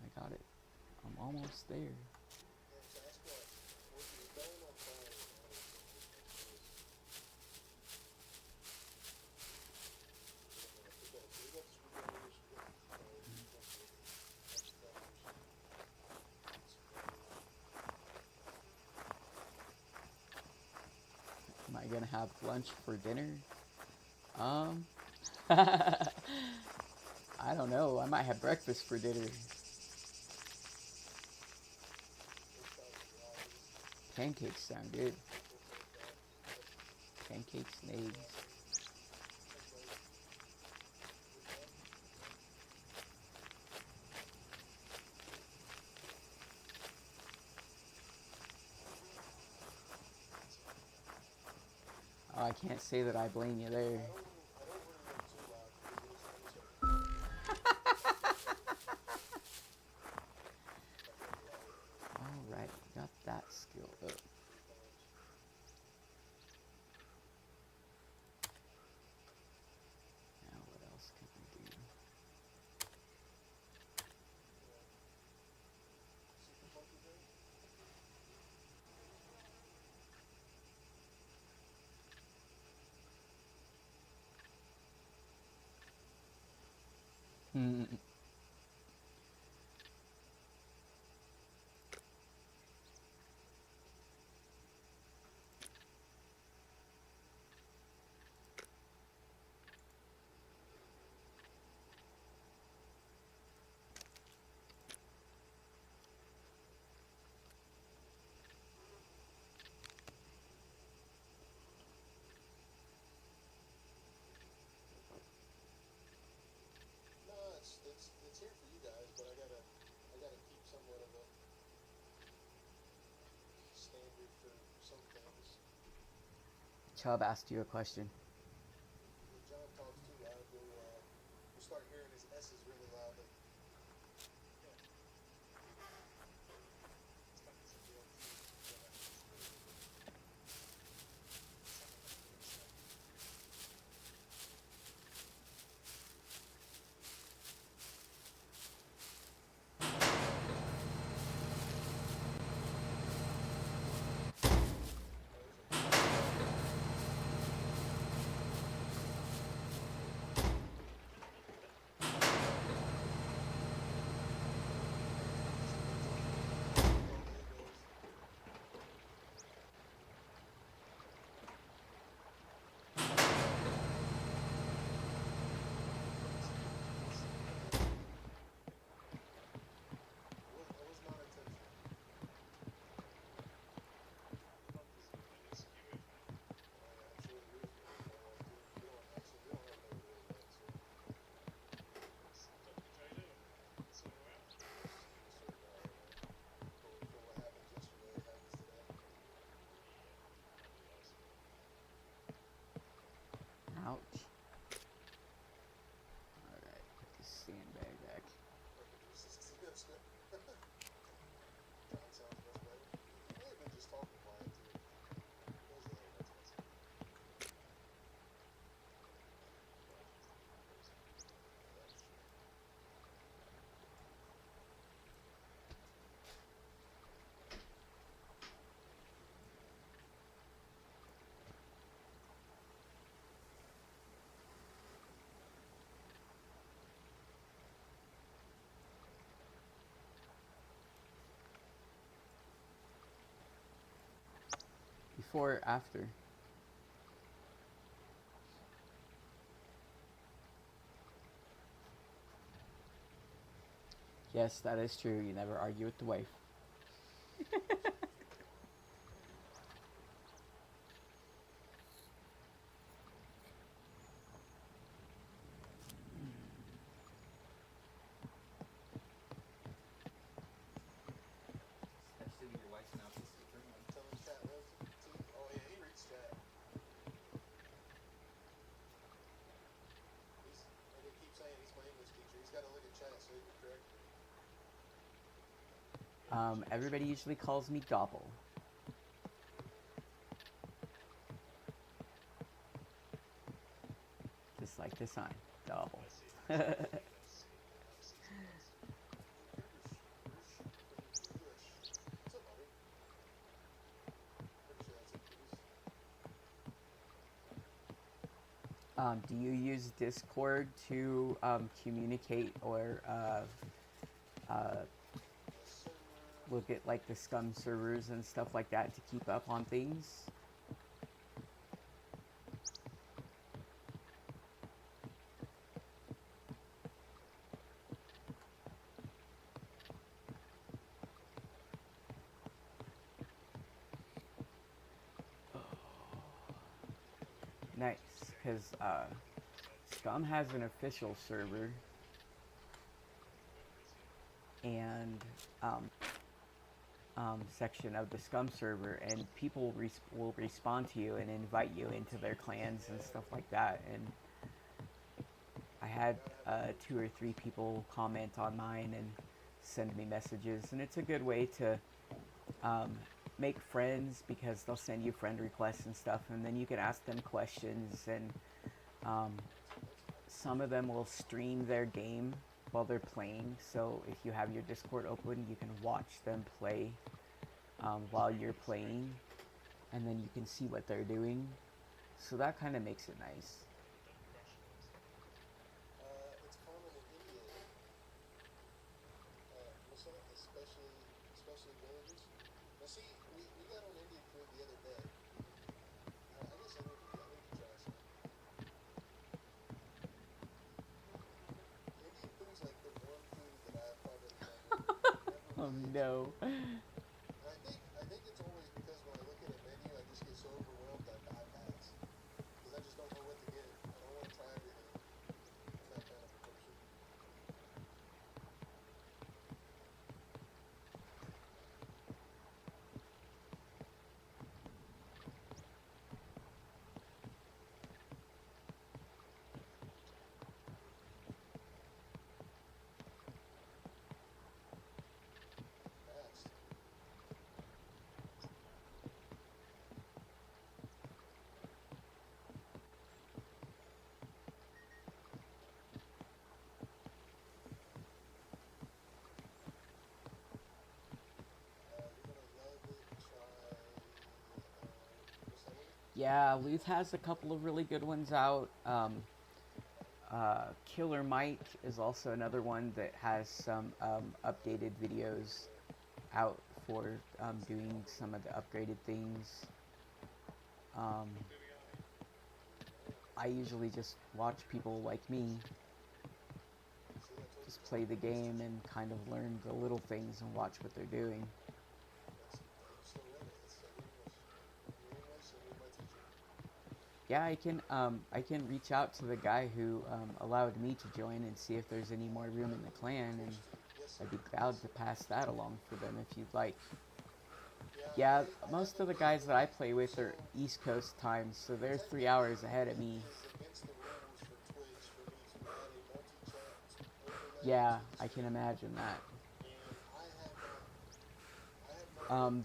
I got it. I'm almost there. Am I gonna have lunch for dinner? I don't know. I might have breakfast for dinner. Pancakes sound good. Pancakes and eggs. Oh, I can't say that I blame you there. Alright, got that skill up. Mm. No, it's here for you guys, but I gotta keep somewhat of a standard for some things. Chubb asked you a question. If John talks too loud, you'll start hearing his S's really loudly. That was not intentional. I absolutely agree with you. We don't have no way to know that, so. For what happened yesterday, happens today. Ouch. Alright, put this sandbag back. John sounds much better. He may have been just talking quiet too. Before or after? Yes, that is true. You never argue with the wife. Especially when your wife's not just super one. Tell him chat loves him too. Oh yeah, he reads chat. Like I keep saying, he's my English teacher. He's got to look at chat so he can correct me. Everybody usually calls me Gobble. Just like the sign, Gobble. Bruce from English. What's up, buddy? Pretty sure that's it, Bruce. Do you use Discord to communicate or Yes, sir. look at like the SCUM servers and stuff like that to keep up on things? Nice, because SCUM has an official server, and section of the SCUM server, and people will respond to you and invite you into their clans and stuff like that. And I had 2 or 3 people comment on mine and send me messages, and it's a good way to make friends because they'll send you friend requests and stuff, and then you can ask them questions, and some of them will stream their game while they're playing, so if you have your Discord open, you can watch them play while you're playing, and then you can see what they're doing, so that kind of makes it nice. It's common in India. know. I think it's always because when I look at a menu, I just get so overwhelmed I bypass because I just don't know what to get. I don't want to try everything. I'm that kind of a person. Fast. You're gonna love it. Try. What's that one? Yeah, Luth has a couple of really good ones out. Killer Mike is also another one that has some updated videos out for doing some of the upgraded things. Um, I usually just watch people like me See, I told just you. play the game and kind of learn the little things and watch what they're doing. That's, you still read it. It's English. You're English and you're my teacher. Yeah, I can reach out to the guy who allowed me to join and see if there's any more room in the clan, and Yes, sir. I'd be glad to pass that along for them if you'd like. Yeah, Yeah, I most haven't of the been guys that I play with so are East Coast time, so they're 3 technically hours ahead of me. it is against the rules for Twitch for me to add a multi-chat overlay Yeah, to the I can stream, imagine that. and I have not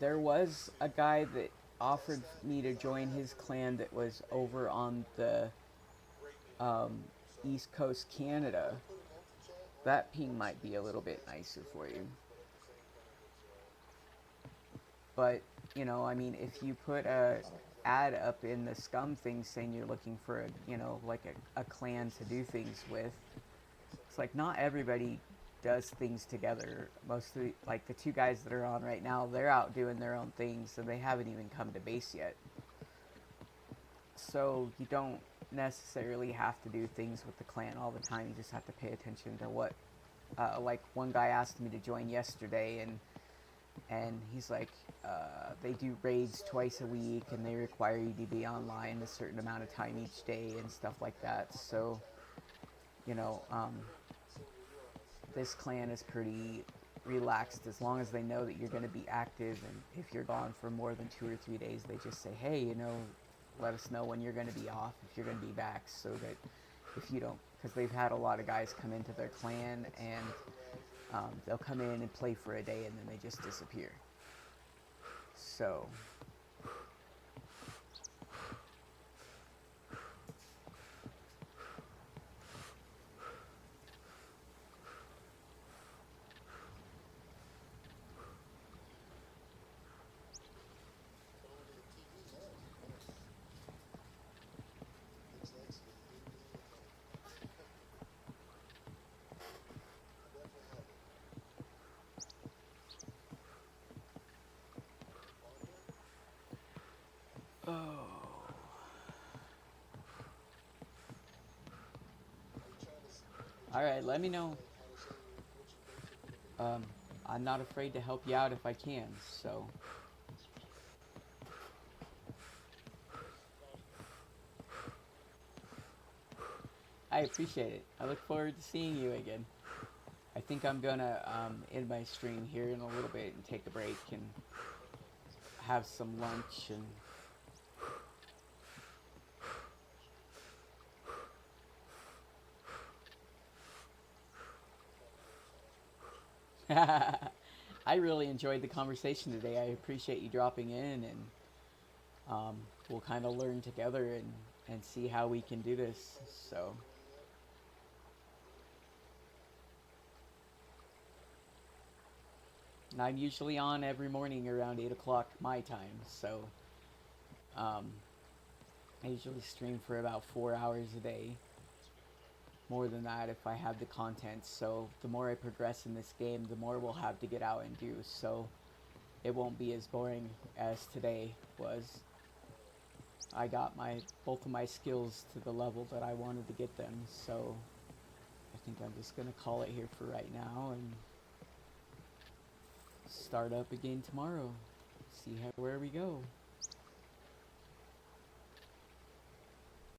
There been able was a guy that to test offered that me to because I join have his a clan that was over on the great menu. um, So East Coast I want Canada. to put a multi-chat That ping on might be a screen so little you bit guys can nicer see for you. everybody, but at the same time But, you know, I mean, if you put a ad up in the SCUM thing saying you're looking for a, you know, like a clan to do things with, it's like not everybody does things together. Most of the, like the two guys that are on right now, they're out doing their own things and they haven't even come to base yet. So you don't necessarily have to do things with the clan all the time. You just have to pay attention to what, like one guy asked me to join yesterday, and he's like, they do raids twice a week and they require you to be online a certain amount of time each day and stuff like that. So, you know, this clan is pretty relaxed as long as they know that you're going to be active, and if you're gone for more than 2 or 3 days, they just say, hey, you know, let us know when you're going to be off, if you're going to be back, so that if you don't, because they've had a lot of guys come into their clan and they'll come in and play for a day and then they just disappear. So all right, let me know. I'm not afraid to help you out if I can, so I appreciate it. I look forward to seeing you again. I think I'm gonna end my stream here in a little bit and take a break and have some lunch and I really enjoyed the conversation today. I appreciate you dropping in, and we'll kind of learn together and see how we can do this. So, and I'm usually on every morning around 8 o'clock my time, so um, I usually stream for about 4 hours a day. More than that if I have the content. So the more I progress in this game, the more we'll have to get out and do. So it won't be as boring as today was. I got both of my skills to the level that I wanted to get them. So I think I'm just gonna call it here for right now and start up again tomorrow. See how where we go.